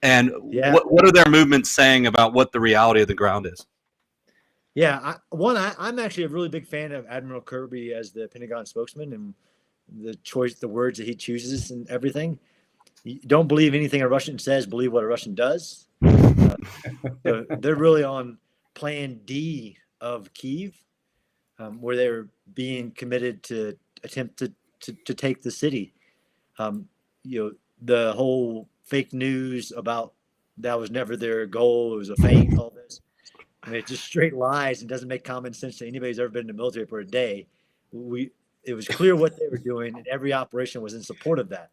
And what are their movements saying about what the reality of the ground is? Yeah, I'm actually a really big fan of Admiral Kirby as the Pentagon spokesman and the words that he chooses and everything. You don't believe anything a Russian says, believe what a Russian does. So they're really on plan D of Kyiv, where they're being committed to attempt to take the city. The whole fake news about that was never their goal. It was a feint, all this. I mean, it's just straight lies and doesn't make common sense to anybody who's ever been in the military for a day. It was clear what they were doing, and every operation was in support of that.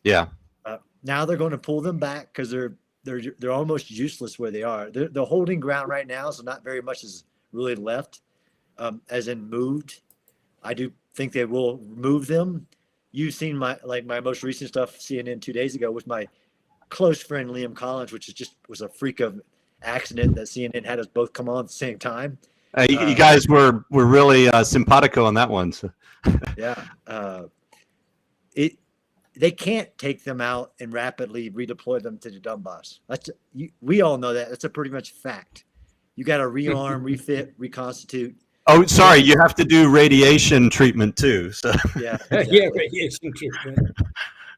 Yeah. Now they're going to pull them back because they're almost useless where they are. They're holding ground right now, so not very much is really left, as in moved. I do think they will move them. You've seen my most recent stuff, CNN 2 days ago, with my close friend Liam Collins, which was a freak of accident that CNN had us both come on at the same time. You guys were really simpatico on that one. So. Yeah. They can't take them out and rapidly redeploy them to the Donbass. We all know that. That's a pretty much fact. You got to rearm, refit, reconstitute. Oh, sorry. You have to do radiation treatment too. So yeah, exactly. Yeah, radiation treatment.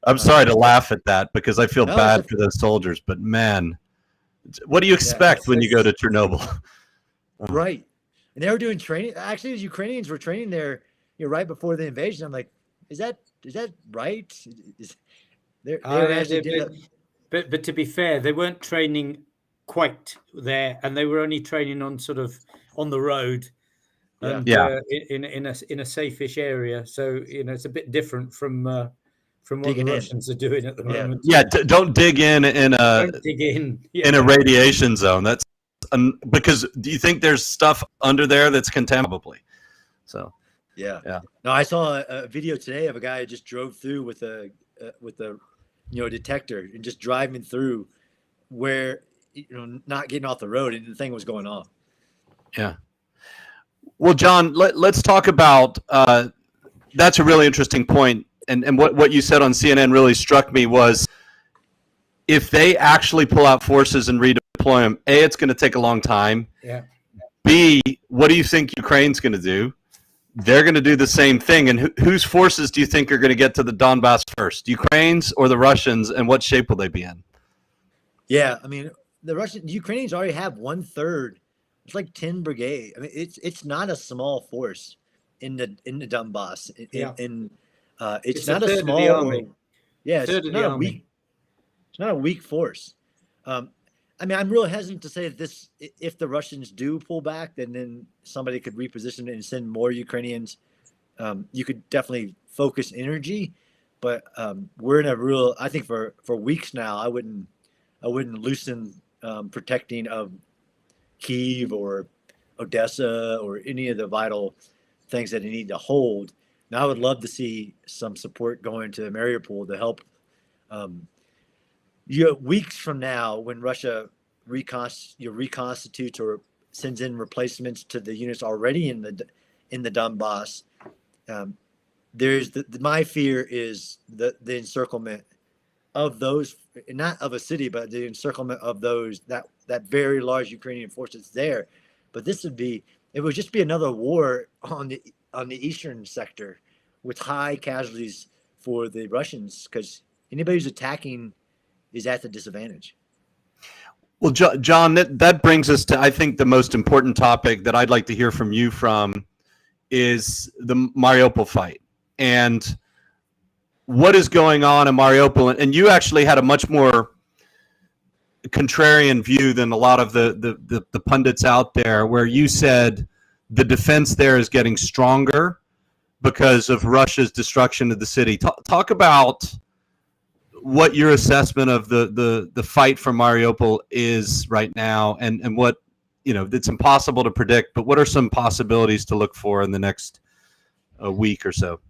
I'm sorry to laugh at that because I feel bad for those soldiers. But man, what do you expect when you go to Chernobyl? Right. And they were doing training. Actually, the Ukrainians were training there, right before the invasion. I'm like, is that right? They actually did that. But to be fair, they weren't training quite there, and they were only training on sort of on the road, and in a safe-ish area. So it's a bit different from what Digging the in. Russians are doing at the moment. Yeah, don't dig in Don't dig in. in a radiation zone. That's because do you think there's stuff under there that's contaminable? So yeah. No, I saw a video today of a guy who just drove through with a detector and just driving through where not getting off the road, and the thing was going off. Yeah. Well, John, let's talk about that's a really interesting point. And what you said on CNN really struck me was if they actually pull out forces and redeploy them, A, it's going to take a long time. Yeah. B, what do you think Ukraine's going to do? They're going to do the same thing. And whose forces do you think are going to get to the Donbass first? Ukraine's or the Russians? And what shape will they be in? Yeah, I mean, the Ukrainians already have 1/3. It's like 10 brigades. I mean, it's not a small force in the Donbass. It's not a small army. Yeah, it's not a weak force. I mean, I'm real hesitant to say that if the Russians do pull back, then somebody could reposition it and send more Ukrainians. You could definitely focus energy, but we're in a real. I think for weeks now, I wouldn't loosen protecting of Kyiv or Odessa or any of the vital things that they need to hold. Now, I would love to see some support going to Mariupol to help. Weeks from now, when Russia reconstitutes or sends in replacements to the units already in the Donbass, there's my fear is the encirclement of those, not of a city, but the encirclement of those that very large Ukrainian force that's there. But it would just be another war on the eastern sector with high casualties for the Russians, because anybody who's attacking is at the disadvantage. Well, John, that brings us to, I think, the most important topic that I'd like to hear from you is the Mariupol fight and what is going on in Mariupol. And you actually had a much more contrarian view than a lot of the pundits out there, where you said the defense there is getting stronger because of Russia's destruction of the city. Talk about what your assessment of the fight for Mariupol is right now, and what, it's impossible to predict, but what are some possibilities to look for in the next week or so?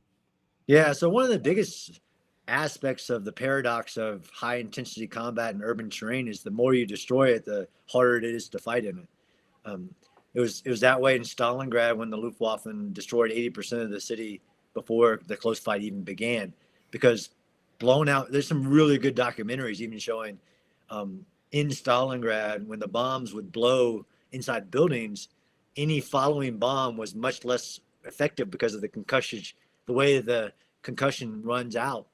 Yeah, so one of the biggest aspects of the paradox of high intensity combat in urban terrain is the more you destroy it, the harder it is to fight in it. It was that way in Stalingrad when the Luftwaffe destroyed 80% of the city before the close fight even began, because blown out. There's some really good documentaries even showing in Stalingrad when the bombs would blow inside buildings, any following bomb was much less effective because of the concussion, the way the concussion runs out.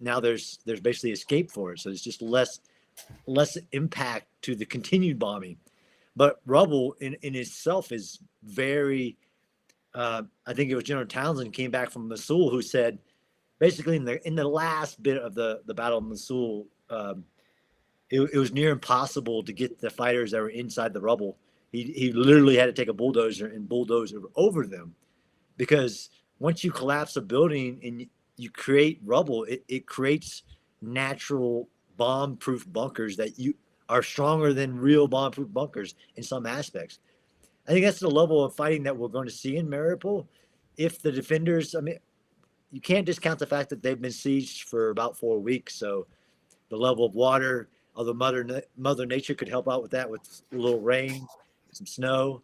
Now there's basically escape for it, so there's just less impact to the continued bombing. But rubble in itself is very. I think it was General Townsend came back from Mosul who said, basically in the last bit of the Battle of Mosul, it was near impossible to get the fighters that were inside the rubble. He literally had to take a bulldozer and bulldoze over them, because once you collapse a building and you create rubble, it creates natural bomb-proof bunkers that are stronger than real bomb-proof bunkers in some aspects. I think that's the level of fighting that we're going to see in Mariupol. If the defenders, I mean, you can't discount the fact that they've been sieged for about 4 weeks. So the level of water, although Mother Nature could help out with that with a little rain, some snow.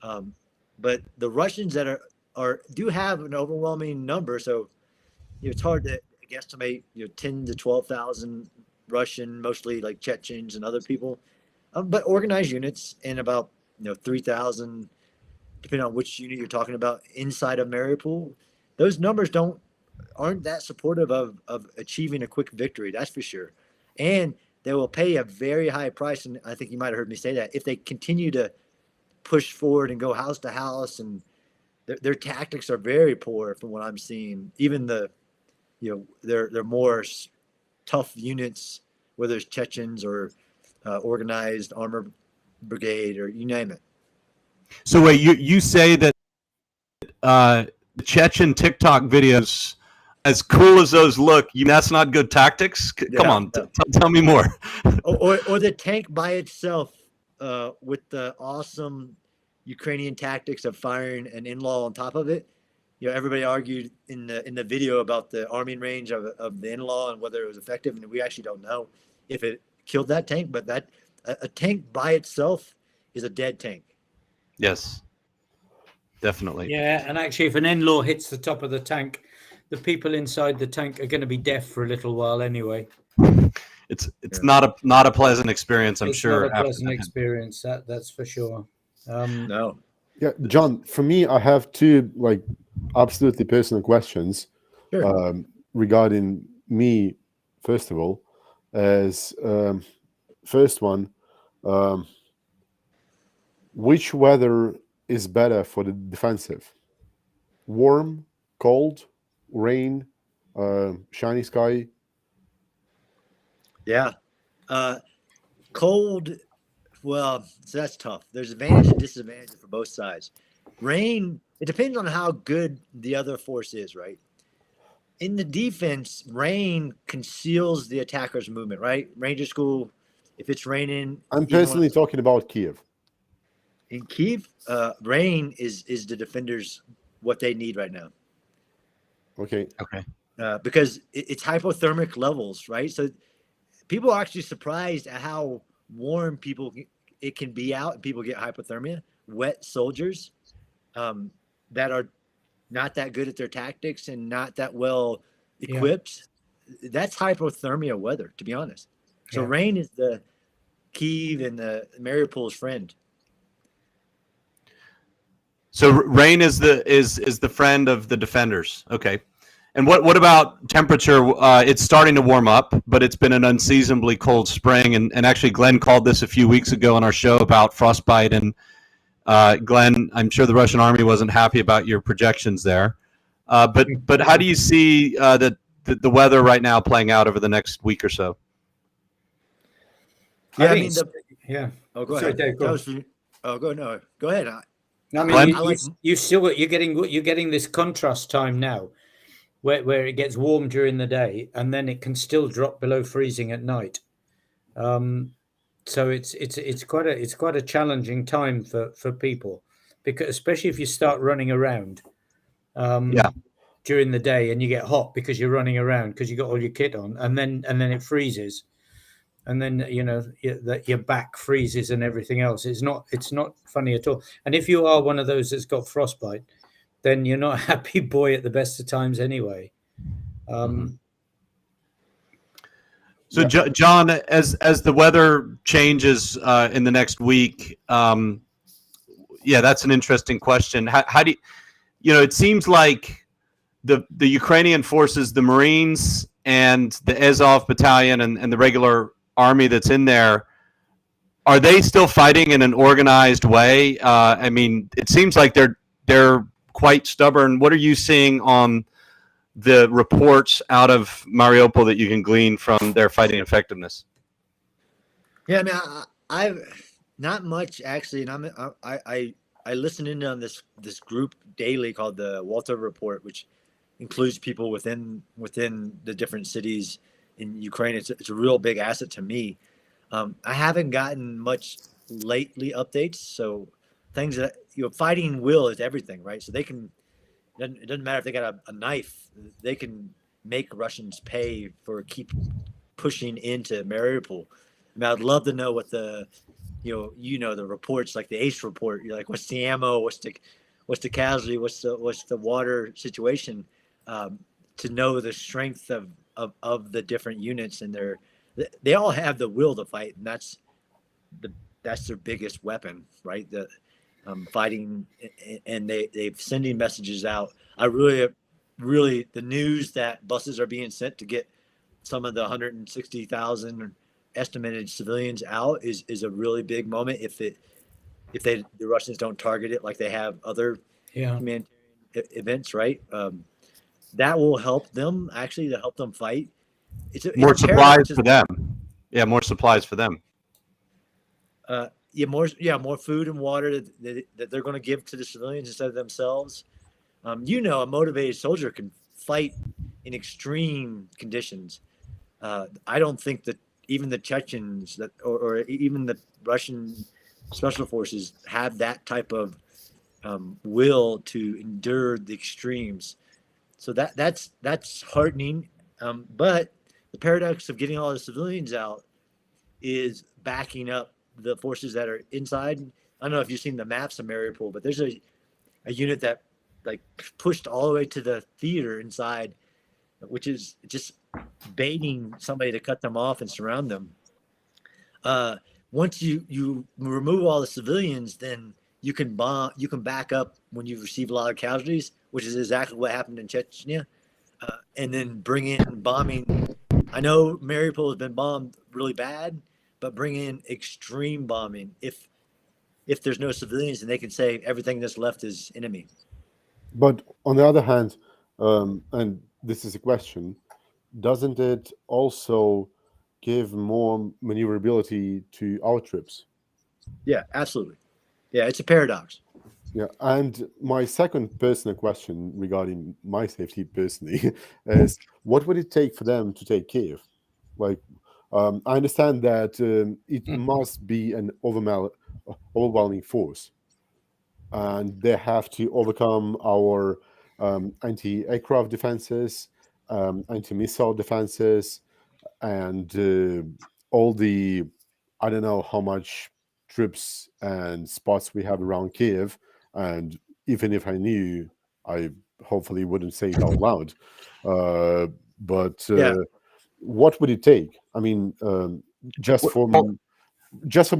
But the Russians that do have an overwhelming number. So it's hard to guesstimate 10 to 12,000 Russian, mostly like Chechens and other people, but organized units, and about 3,000, depending on which unit you're talking about, inside of Mariupol. Those numbers aren't that supportive of achieving a quick victory, that's for sure. And they will pay a very high price, and I think you might have heard me say that, if they continue to push forward and go house to house, and their tactics are very poor from what I'm seeing. Even they're more tough units, whether it's Chechens or organized armor brigade or you name it. So wait, you say that the Chechen TikTok videos, as cool as those look, that's not good tactics? Come on, tell me more. or the tank by itself, with the awesome Ukrainian tactics of firing an in-law on top of it. Everybody argued in the video about the arming range of the in-law and whether it was effective, and we actually don't know if it killed that tank. But that a tank by itself is a dead tank. Yes, definitely. Yeah, and actually, if an in-law hits the top of the tank, the people inside the tank are going to be deaf for a little while anyway. It's not a pleasant experience, I'm sure. Not a pleasant experience, that's for sure. No. Yeah, John, for me, I have two absolutely personal questions. Sure. Regarding me. First of all, as first one, which weather is better for the defensive? Warm, cold, rain, shiny sky? Yeah. Cold. Well, so that's tough. There's advantage and disadvantage for both sides. Rain, it depends on how good the other force is, right? In the defense, rain conceals the attacker's movement, right? Ranger school, if it's raining. I'm personally talking about Kyiv. In Kyiv, rain is the defenders what they need right now. Okay. Because it's hypothermic levels, right? So people are actually surprised at how warm it can be out, and people get hypothermia. Wet soldiers that are not that good at their tactics and not that well equipped. Yeah. That's hypothermia weather, to be honest. So rain is the Kyiv and the Mariupol's friend. So rain is the friend of the defenders. Okay. And what about temperature? It's starting to warm up, but it's been an unseasonably cold spring. And actually, Glenn called this a few weeks ago on our show about frostbite. And Glenn, I'm sure the Russian army wasn't happy about your projections there. But how do you see the weather right now playing out over the next week or so? Yeah, Oh, go Sorry, ahead. Dave, go on. Go ahead. I mean, you're getting this contrast time now, where it gets warm during the day and then it can still drop below freezing at night. So it's quite a challenging time for people, because especially if you start running around during the day and you get hot because you're running around because you got all your kit on, and then it freezes, and then your back freezes and everything else. It's not funny at all. And if you are one of those that's got frostbite, then you're not a happy boy at the best of times anyway. So, John, as the weather changes in the next week, that's an interesting question. How do you, it seems like the Ukrainian forces, the Marines and the Azov battalion and the regular army that's in there, are they still fighting in an organized way? I mean, it seems like they're quite stubborn. What are you seeing on the reports out of Mariupol that you can glean from their fighting effectiveness? Yeah, I mean, I've not much actually, and I listen in on this group daily called the Walter Report, which includes people within the different cities in Ukraine. It's a real big asset to me. I haven't gotten much lately updates, so things that fighting will is everything, right? So they can. It doesn't matter if they got a knife; they can make Russians pay for keep pushing into Mariupol. I mean, I'd love to know what the the reports, like the ACE report. You're like, what's the ammo? What's the casualty? What's the water situation? To know the strength of the different units, and they all have the will to fight, and that's their biggest weapon, right? The fighting, and they've sending messages out. I really the news that buses are being sent to get some of the 160,000 estimated civilians out is a really big moment. If if the Russians don't target it like they have other humanitarian events, right? That will help them actually to help them fight. More supplies for them. Yeah, more supplies for them. More food and water that they're going to give to the civilians instead of themselves. A motivated soldier can fight in extreme conditions. I don't think that even the Chechens or even the Russian special forces have that type of will to endure the extremes. So that's heartening. But the paradox of getting all the civilians out is backing up the forces that are inside. I don't know if you've seen the maps of Mariupol, but there's a unit that like pushed all the way to the theater inside, which is just baiting somebody to cut them off and surround them. Once you remove all the civilians, then you can back up when you receive a lot of casualties, which is exactly what happened in Chechnya, and then bring in bombing. I know Mariupol has been bombed really bad, but bring in extreme bombing if there's no civilians, and they can say everything that's left is enemy. But on the other hand, and this is a question, doesn't it also give more maneuverability to our troops? Yeah, absolutely. Yeah, it's a paradox. Yeah, and my second personal question regarding my safety personally is, what would it take for them to take Kyiv? Like, I understand that it must be an overwhelming force, and they have to overcome our anti-aircraft defenses, anti-missile defenses, and all the, I don't know how much troops and spots we have around Kyiv. And even if I knew, I hopefully wouldn't say it out loud. But what would it take? I mean, just from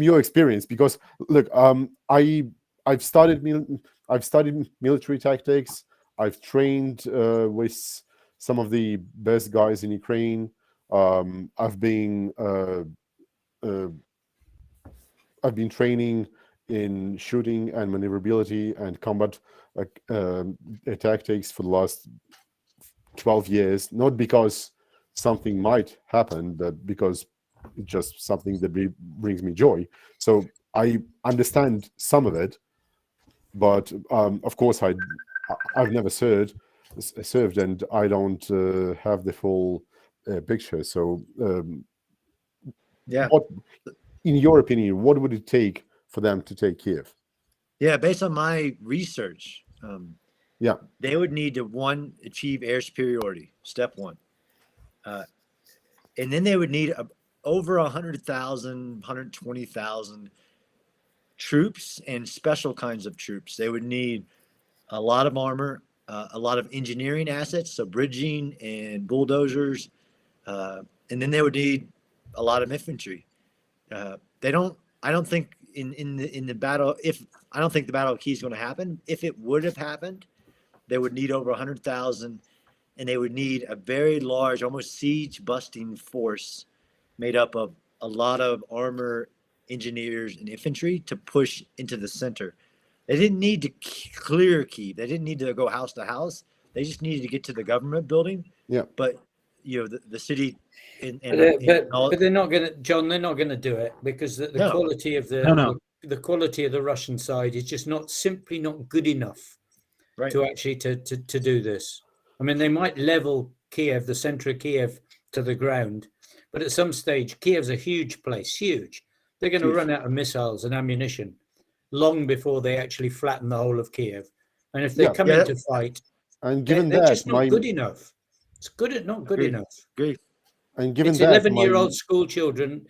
your experience, because look, I've studied military tactics. I've trained with some of the best guys in Ukraine. I've been training in shooting and maneuverability and combat tactics for the last 12 years, not because something might happen, but because it's just something that brings me joy. So I understand some of it, but of course I've never served, and I don't have the full picture. So what, in your opinion, what would it take for them to take Kyiv? Yeah, based on my research, they would need to achieve air superiority, step one, and then they would need over 100,000, 120,000 troops and special kinds of troops. They would need a lot of armor, a lot of engineering assets, so bridging and bulldozers, and then they would need a lot of infantry. I don't think in the battle, I don't think the Battle of Kyiv is going to happen. If it would have happened, they would need over 100,000, and they would need a very large, almost siege-busting force made up of a lot of armor, engineers, and infantry to push into the center. They didn't need to clear Kyiv. They didn't need to go house to house. They just needed to get to the government building. Yeah. But the city. But they're not going to, John. They're not going to do it because the quality of the quality of the Russian side is just simply not good enough to actually to do this. I mean, they might level Kiev, the center of Kiev, to the ground, but at some stage, Kiev's a huge place, huge. They're going to run out of missiles and ammunition long before they actually flatten the whole of Kiev. And if they come in to fight, and given they're that, just not good enough. It's not good enough. Great. And given it's that, 11-year-old school children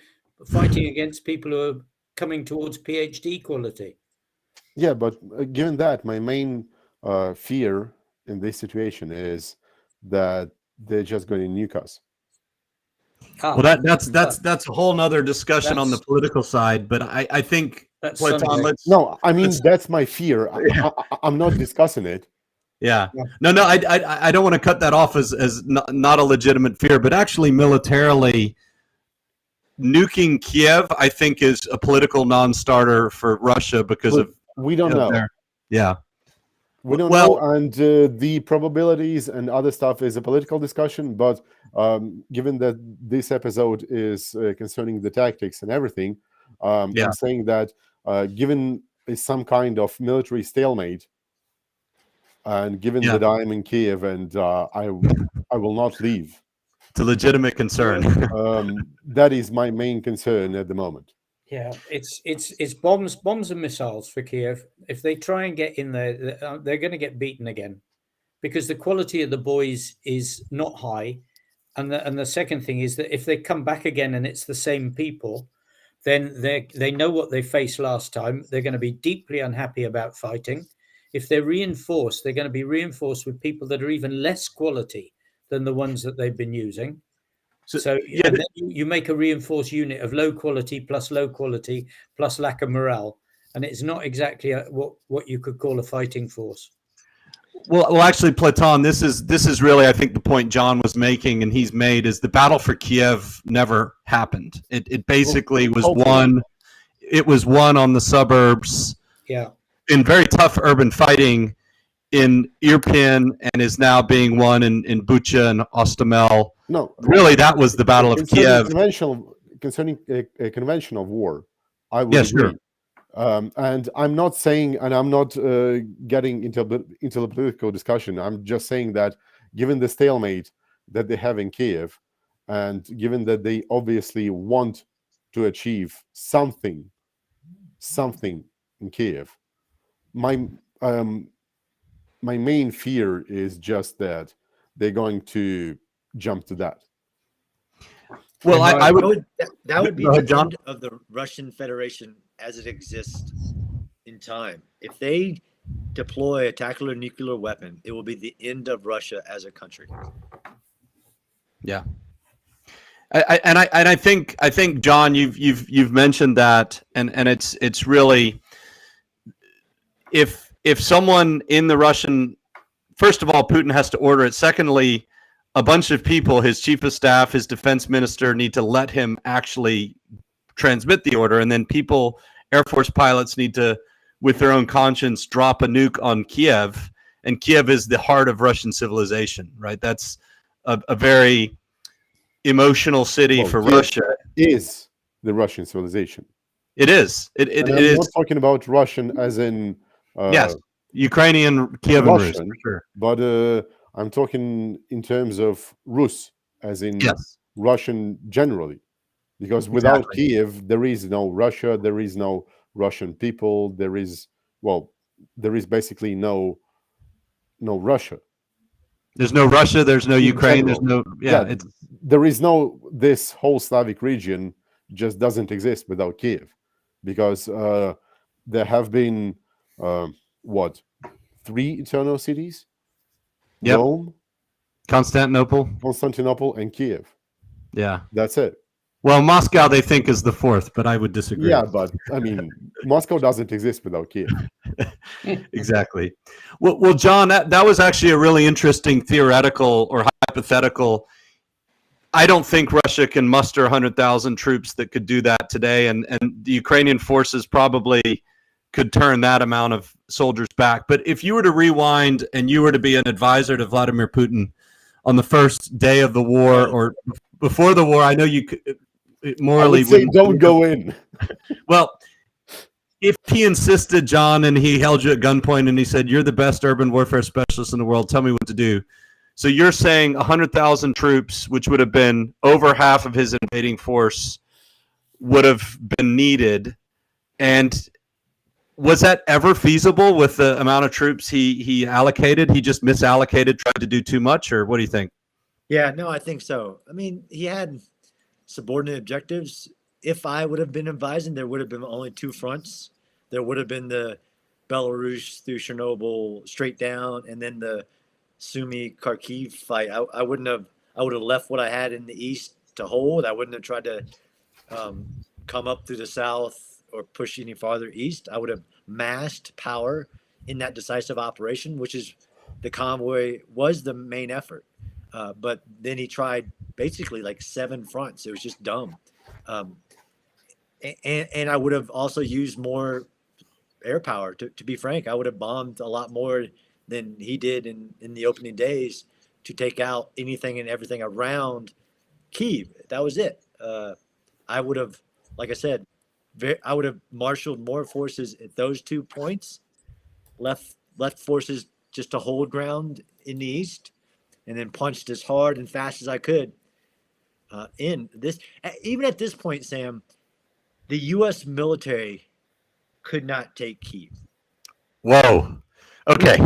fighting against people who are coming towards PhD quality. Yeah, but given that, my main fear in this situation is that they're just going to nuke us. Well, that's a whole nother discussion on the political side. But I think Platon, no, I mean that's my fear. I'm not discussing it. Yeah. No, I don't want to cut that off as not a legitimate fear, but actually militarily, nuking Kiev, I think, is a political non-starter for Russia because of we don't know. Yeah. We don't Well, know, and the probabilities and other stuff is a political discussion. But given that this episode is concerning the tactics and everything, I'm saying that given some kind of military stalemate, and given that I'm in Kiev and I will not leave, it's a legitimate concern. that is my main concern at the moment. Yeah, it's bombs and missiles for Kiev. If they try and get in there, they're going to get beaten again, because the quality of the boys is not high, and the second thing is that if they come back again and it's the same people, then they know what they faced last time. They're going to be deeply unhappy about fighting. If they're reinforced, they're going to be reinforced with people that are even less quality than the ones that they've been using. So then you make a reinforced unit of low quality plus lack of morale, and it's not exactly what you could call a fighting force. Well, actually, Platon, this is really, I think, the point John was making, and he's made, is the battle for Kiev never happened. It basically was won. It was won on the suburbs. Yeah. In very tough urban fighting in Irpin, and is now being won in Bucha and Ostomel. No, really, that was the Battle of Kiev. Concerning a conventional war, I would agree. Sure. And I'm not saying, and I'm not getting into the political discussion. I'm just saying that given the stalemate that they have in Kiev, and given that they obviously want to achieve something in Kiev, my main fear is just that they're going to jump to that. Well, that would be the end of the Russian Federation as it exists in time. If they deploy a tactical nuclear weapon, it will be the end of Russia as a country. Yeah. I think John, you've mentioned that, and it's really, if someone in the Russian, first of all, Putin has to order it. Secondly, a bunch of people, his chief of staff, his defense minister, need to let him actually transmit the order. And then Air Force pilots need to, with their own conscience, drop a nuke on Kiev. And Kiev is the heart of Russian civilization, right? That's a very emotional city for Russia. Is the Russian civilization. It is. It is. I'm not talking about Russian as in... yes, Ukrainian, Kiev and Rus, for sure. But I'm talking in terms of Rus, as in Russian generally. Because without Kiev, there is no Russia, there is no Russian people, there is basically no Russia. There's no Russia, there's no Ukraine, there's no... there is no... This whole Slavic region just doesn't exist without Kiev. Because there have been... 3 eternal cities? Yep. Rome, Constantinople, and Kiev. Yeah, that's it. Well, Moscow they think is the 4th, but I would disagree. Yeah, but I mean, Moscow doesn't exist without Kiev. Exactly. Well, John, that was actually a really interesting theoretical or hypothetical. I don't think Russia can muster 100,000 troops that could do that today, and the Ukrainian forces probably could turn that amount of soldiers back. But if you were to rewind and you were to be an advisor to Vladimir Putin on the first day of the war or before the war, I know you could morally... I would say don't go in. Well, if he insisted, John, and he held you at gunpoint and he said, you're the best urban warfare specialist in the world, tell me what to do. So you're saying 100,000 troops, which would have been over half of his invading force, would have been needed. And was that ever feasible with the amount of troops he allocated? He just misallocated, tried to do too much, or what do you think? Yeah, no, I think so. I mean, he had subordinate objectives. If I would have been advising, there would have been only 2 fronts. There would have been the Belarus through Chernobyl straight down, and then the Sumy Kharkiv fight. I would have left what I had in the east to hold. I wouldn't have tried to come up through the south or push any farther east. I would have massed power in that decisive operation, which is the convoy was the main effort. But then he tried basically like 7 fronts. It was just dumb. And I would have also used more air power. To be frank, I would have bombed a lot more than he did in the opening days to take out anything and everything around Kyiv. That was it. I would have, like I said, I would have marshaled more forces at those 2 points, left forces just to hold ground in the east, and then punched as hard and fast as I could in this. Even at this point, Sam, the U.S. military could not take Kyiv. Whoa. Okay.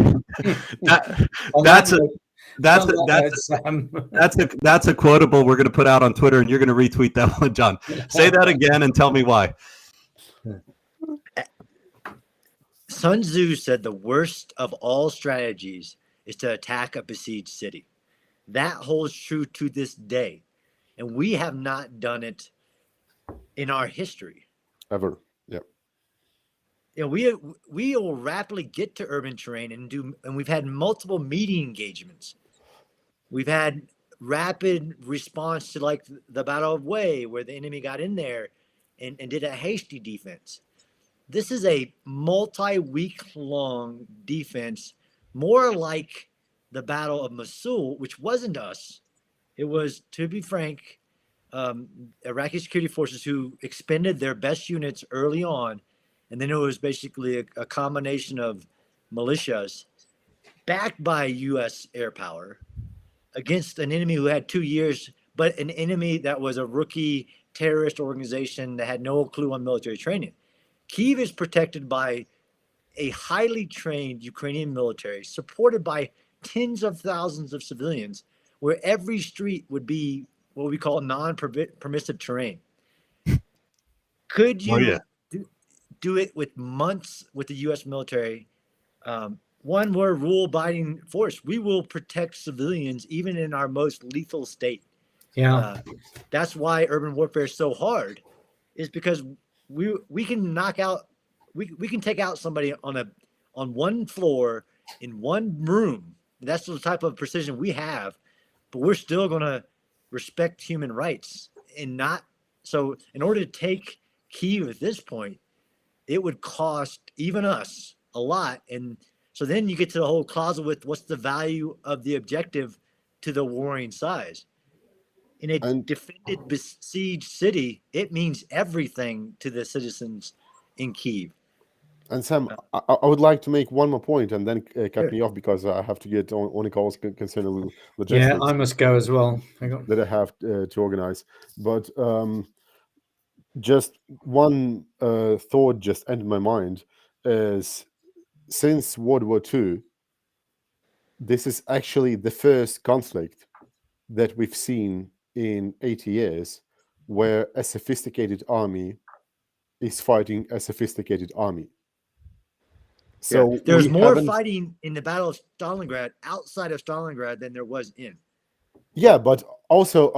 That's a quotable we're going to put out on Twitter, and you're going to retweet that one, John. Say that again and tell me why. Sun Tzu said the worst of all strategies is to attack a besieged city. That holds true to this day. And we have not done it in our history. Ever. Yeah. You know, we will rapidly get to urban terrain and we've had multiple meeting engagements. We've had rapid response to like the Battle of Way, where the enemy got in there and did a hasty defense. This is a multi-week long defense, more like the Battle of Mosul, which wasn't us. It was, to be frank, Iraqi security forces who expended their best units early on. And then it was basically a combination of militias backed by U.S. air power against an enemy who had 2 years, but an enemy that was a rookie terrorist organization that had no clue on military training. Kyiv is protected by a highly trained Ukrainian military supported by tens of thousands of civilians, where every street would be what we call non-permissive terrain. Could you do it with months with the U.S. military? One, we're a rule-abiding force. We will protect civilians even in our most lethal state. Yeah, that's why urban warfare is so hard, is because we can knock out, we can take out somebody on one floor in one room. That's the type of precision we have, but we're still going to respect human rights and not. So in order to take Kyiv at this point, it would cost even us a lot. And so then you get to the whole clause with what's the value of the objective to the warring size. In a defended, besieged city, it means everything to the citizens in Kyiv. And Sam, I would like to make one more point and then cut me off because I have to get on a call concerning logistics. Yeah, I must go as well. That I have to organize. But just one thought just entered my mind is, since World War II, this is actually the first conflict that we've seen in 80 years where a sophisticated army is fighting a sophisticated army. So there's more fighting in the Battle of Stalingrad outside of Stalingrad than there was in. Yeah, but also,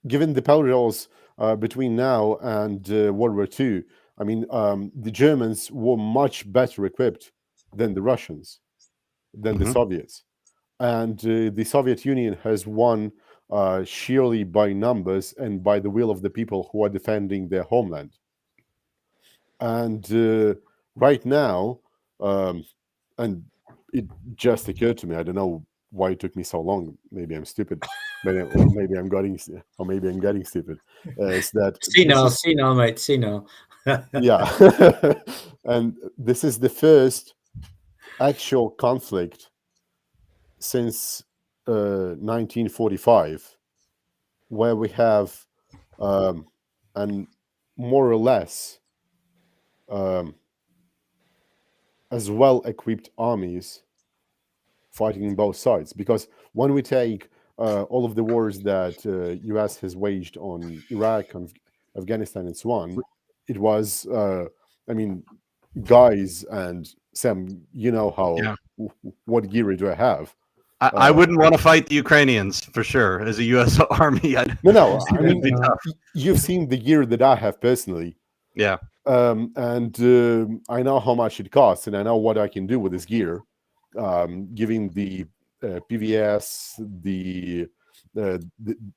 given the parallels between now and World War II, the Germans were much better equipped than the Russians, than the Soviets. And the Soviet Union has won sheerly by numbers and by the will of the people who are defending their homeland. And right now, and it just occurred to me, I don't know why it took me so long. Maybe I'm stupid, maybe I'm getting stupid. Is that senile, mate, senile. Yeah, and this is the first actual conflict since 1945, where we have and more or less as well-equipped armies fighting in both sides. Because when we take all of the wars that U.S. has waged on Iraq, on Afghanistan, and so on, it was, guys, and Sam, you know how what gear do I have? I wouldn't want to fight the Ukrainians for sure as a U.S. Army. No. You've seen the gear that I have personally. Yeah. And I know how much it costs, and I know what I can do with this gear, giving the PVS, the the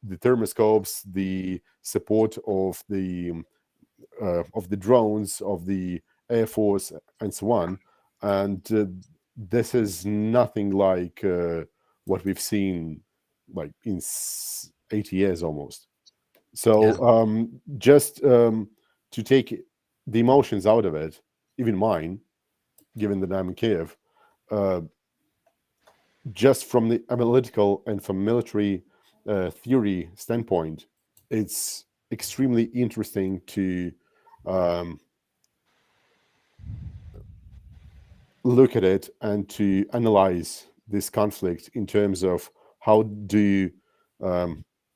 thermoscopes, the support of the drones, of the Air Force, and so on. And this is nothing like what we've seen like in 80 years almost. So just to take the emotions out of it, even mine, given that I'm in Kyiv, just from the analytical and from military theory standpoint, it's extremely interesting to look at it and to analyze this conflict in terms of how do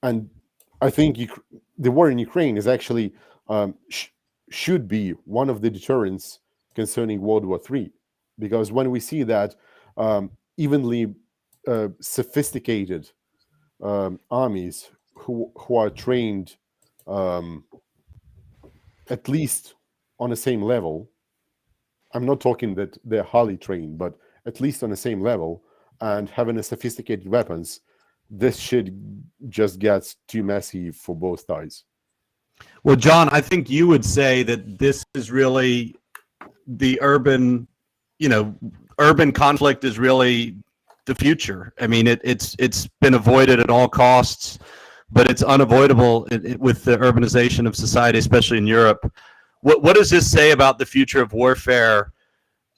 and I think the war in Ukraine is actually should be one of the deterrents concerning World War III, because when we see that evenly sophisticated armies who are trained at least on the same level, I'm not talking that they're highly trained, but at least on the same level, and having a sophisticated weapons, this shit just gets too messy for both sides. Well, John, I think you would say that this is really the urban conflict is really the future. I mean, it's been avoided at all costs, but it's unavoidable with the urbanization of society, especially in Europe. What does this say about the future of warfare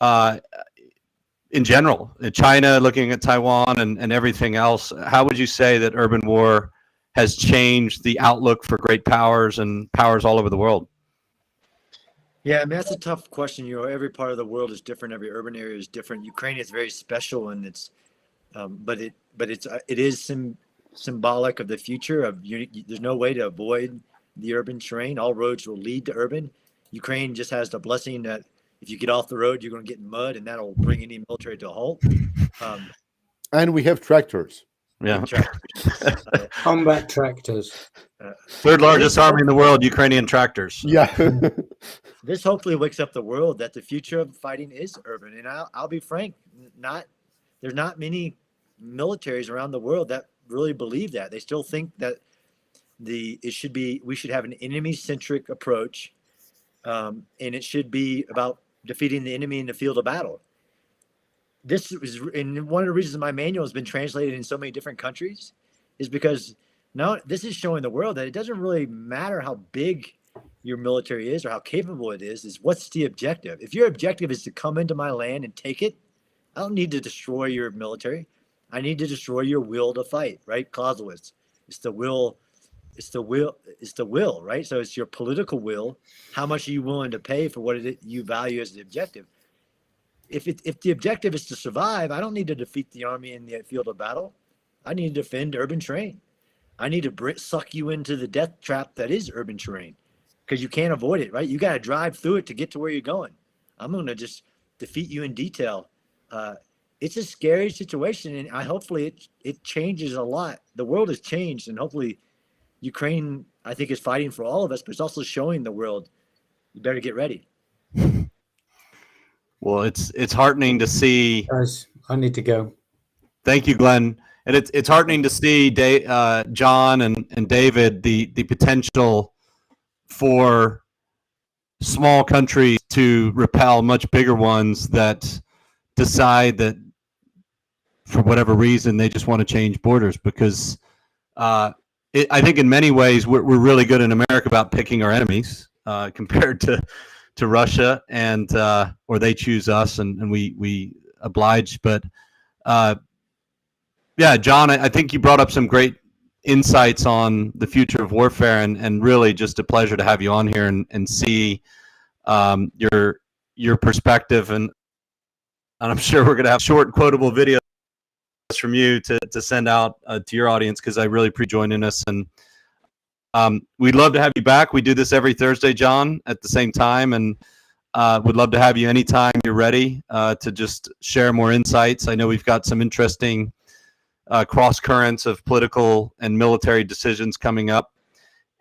in general? China, looking at Taiwan and everything else, how would you say that urban war has changed the outlook for great powers and powers all over the world? Yeah, I mean, that's a tough question. Every part of the world is different. Every urban area is different. Ukraine is very special, and it's, but it is symbolic of the future. There's no way to avoid the urban terrain. All roads will lead to urban. Ukraine just has the blessing that if you get off the road, you're going to get in mud, and that'll bring any military to a halt. And we have tractors. Yeah, combat tractors. Third largest army in the world, Ukrainian tractors. Yeah. This hopefully wakes up the world that the future of fighting is urban. And I'll be frank, there's not many militaries around the world that really believe that. They still think that we should have an enemy-centric approach, and it should be about defeating the enemy in the field of battle. This is, and one of the reasons my manual has been translated in so many different countries is because now this is showing the world that it doesn't really matter how big your military is or how capable it is what's the objective. If your objective is to come into my land and take it, I don't need to destroy your military. I need to destroy your will to fight, right? Clausewitz. It's the will, right? So it's your political will. How much are you willing to pay for what you value as the objective? If the objective is to survive, I don't need to defeat the army in the field of battle. I need to defend urban terrain. I need to suck you into the death trap that is urban terrain, because you can't avoid it, right? You got to drive through it to get to where you're going. I'm going to just defeat you in detail. It's a scary situation, and hopefully it changes a lot. The world has changed, and hopefully Ukraine, I think, is fighting for all of us, but it's also showing the world, you better get ready. Well, it's heartening to see. Guys, I need to go. Thank you, Glenn. And it's heartening to see John and David, the potential for small countries to repel much bigger ones that decide that for whatever reason they just want to change borders. Because I think in many ways we're really good in America about picking our enemies compared to Russia, and or they choose us and we oblige. But yeah, John, I think you brought up some great insights on the future of warfare, and really just a pleasure to have you on here and see your perspective. And I'm sure we're going to have short quotable videos from you to send out to your audience, because I really appreciate joining us. And we'd love to have you back. We do this every Thursday, John, at the same time, and would love to have you anytime you're ready to just share more insights. I know we've got some interesting cross currents of political and military decisions coming up.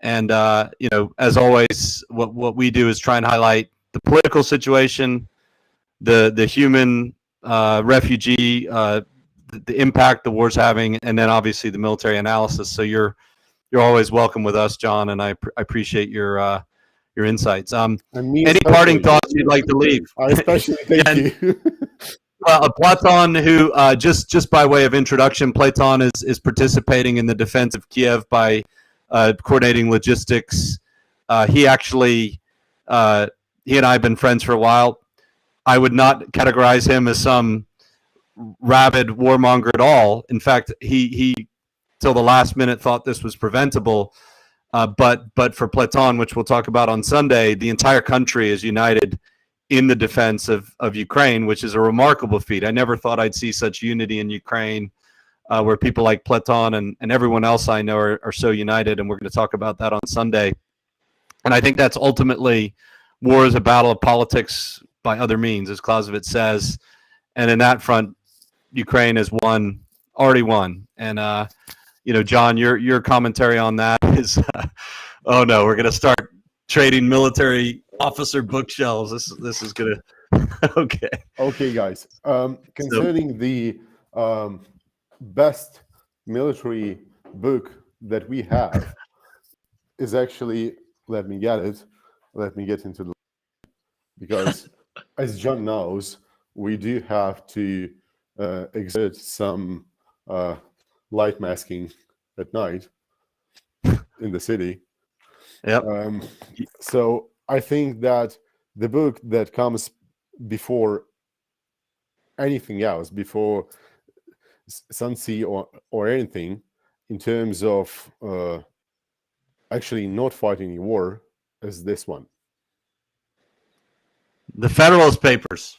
And, as always, what we do is try and highlight the political situation, the human refugee, the impact the war's having, and then obviously the military analysis. So you're always welcome with us, John, and I appreciate your insights. Any parting thoughts you'd like to leave? I especially thank you. Platon, who just by way of introduction, Platon is participating in the defense of Kiev by coordinating logistics. He actually, he and I have been friends for a while. I would not categorize him as some rabid warmonger at all. In fact, he till the last minute thought this was preventable. But for Platon, which we'll talk about on Sunday, the entire country is united in the defense of Ukraine, which is a remarkable feat. I never thought I'd see such unity in Ukraine, where people like Platon and everyone else I know are so united, and we're going to talk about that on Sunday. And I think that's ultimately, war is a battle of politics by other means, as Clausewitz says. And in that front, Ukraine has already won. And, John, your commentary on that is, oh no, we're going to start trading military officer bookshelves. This is going to, okay. Okay, guys. Concerning the best military book that we have is actually, let me get into the, because as John knows, we do have to exert some light masking at night in the city. Yep. So I think that the book that comes before anything else, before Sun-Tzu or anything, in terms of actually not fighting any war, is this one. The Federalist Papers.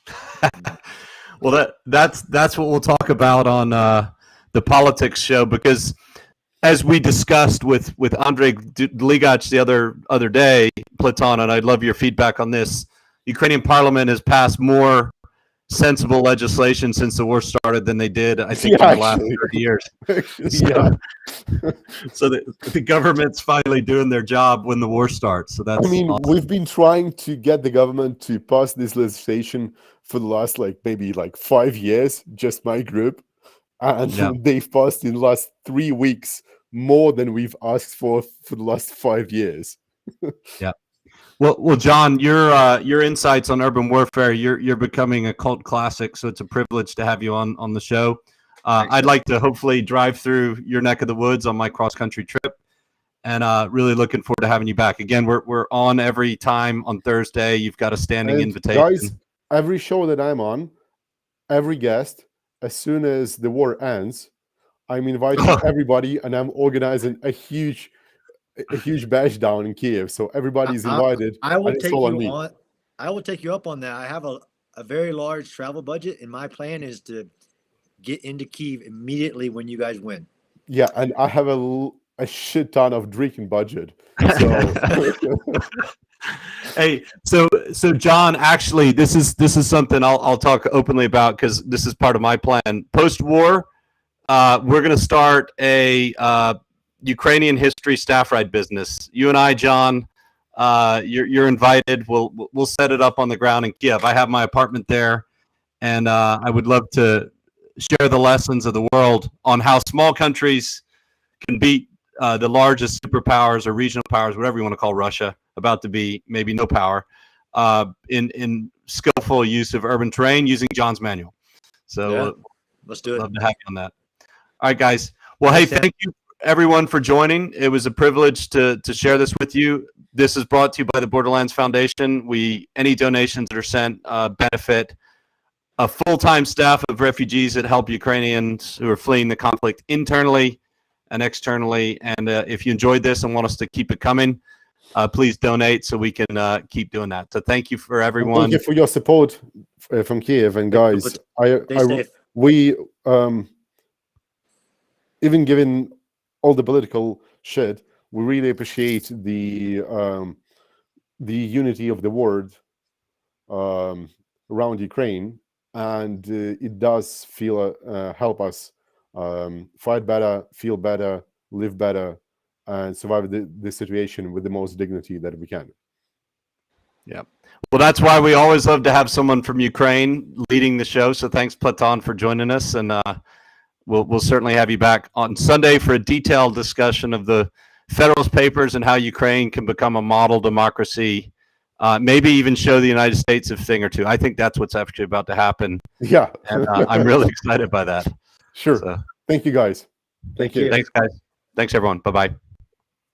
Well, that's what we'll talk about on the politics show, because as we discussed with Andrei Ligach the other day, Platon, and I'd love your feedback on this, Ukrainian parliament has passed more sensible legislation since the war started than they did, I think, in the last 30 years. So the government's finally doing their job when the war starts. So that's awesome. We've been trying to get the government to pass this legislation for the last maybe 5 years, just my group. And they've passed in the last 3 weeks more than we've asked for the last 5 years. Yeah. Well, John, your insights on urban warfare, you're becoming a cult classic, so it's a privilege to have you on the show. I'd like to hopefully drive through your neck of the woods on my cross-country trip, and really looking forward to having you back. Again, we're on every time on Thursday. You've got a standing invitation. Guys, every show that I'm on, every guest, as soon as the war ends, I'm inviting everybody, and I'm organizing a huge bash down in Kyiv, so everybody's invited. I will take you on. I will take you up on that. I have a very large travel budget, and my plan is to get into Kyiv immediately when you guys win. Yeah, and I have a shit ton of drinking budget. So. Hey, so John, actually, this is something I'll talk openly about, because this is part of my plan. Post-war, we're going to start a Ukrainian history staff ride business. You and I, John, you're invited. We'll set it up on the ground in Kiev. I have my apartment there, and I would love to share the lessons of the world on how small countries can beat the largest superpowers or regional powers, whatever you want to call Russia, about to be maybe no power, in skillful use of urban terrain using John's manual. So let's do it. Love to have you on that. All right, guys. Well, hey, thank you everyone for joining. It was a privilege to share this with you. This is brought to you by the Borderlands Foundation. Any donations that are sent benefit a full-time staff of refugees that help Ukrainians who are fleeing the conflict internally and externally. And if you enjoyed this and want us to keep it coming, please donate so we can keep doing that. So thank you for everyone. Thank you for your support from Kyiv. And guys, we even given all the political shit, we really appreciate the unity of the world around Ukraine, and it does help us fight better, feel better, live better, and survive this situation with the most dignity that we can. Yeah. Well, that's why we always love to have someone from Ukraine leading the show. So thanks, Platon, for joining us. And we'll certainly have you back on Sunday for a detailed discussion of the Federalist Papers and how Ukraine can become a model democracy. Maybe even show the United States a thing or two. I think that's what's actually about to happen. Yeah. And I'm really excited by that. Sure. So, Thank you, guys. Thank you. thanks, guys. Thanks, everyone. Bye-bye.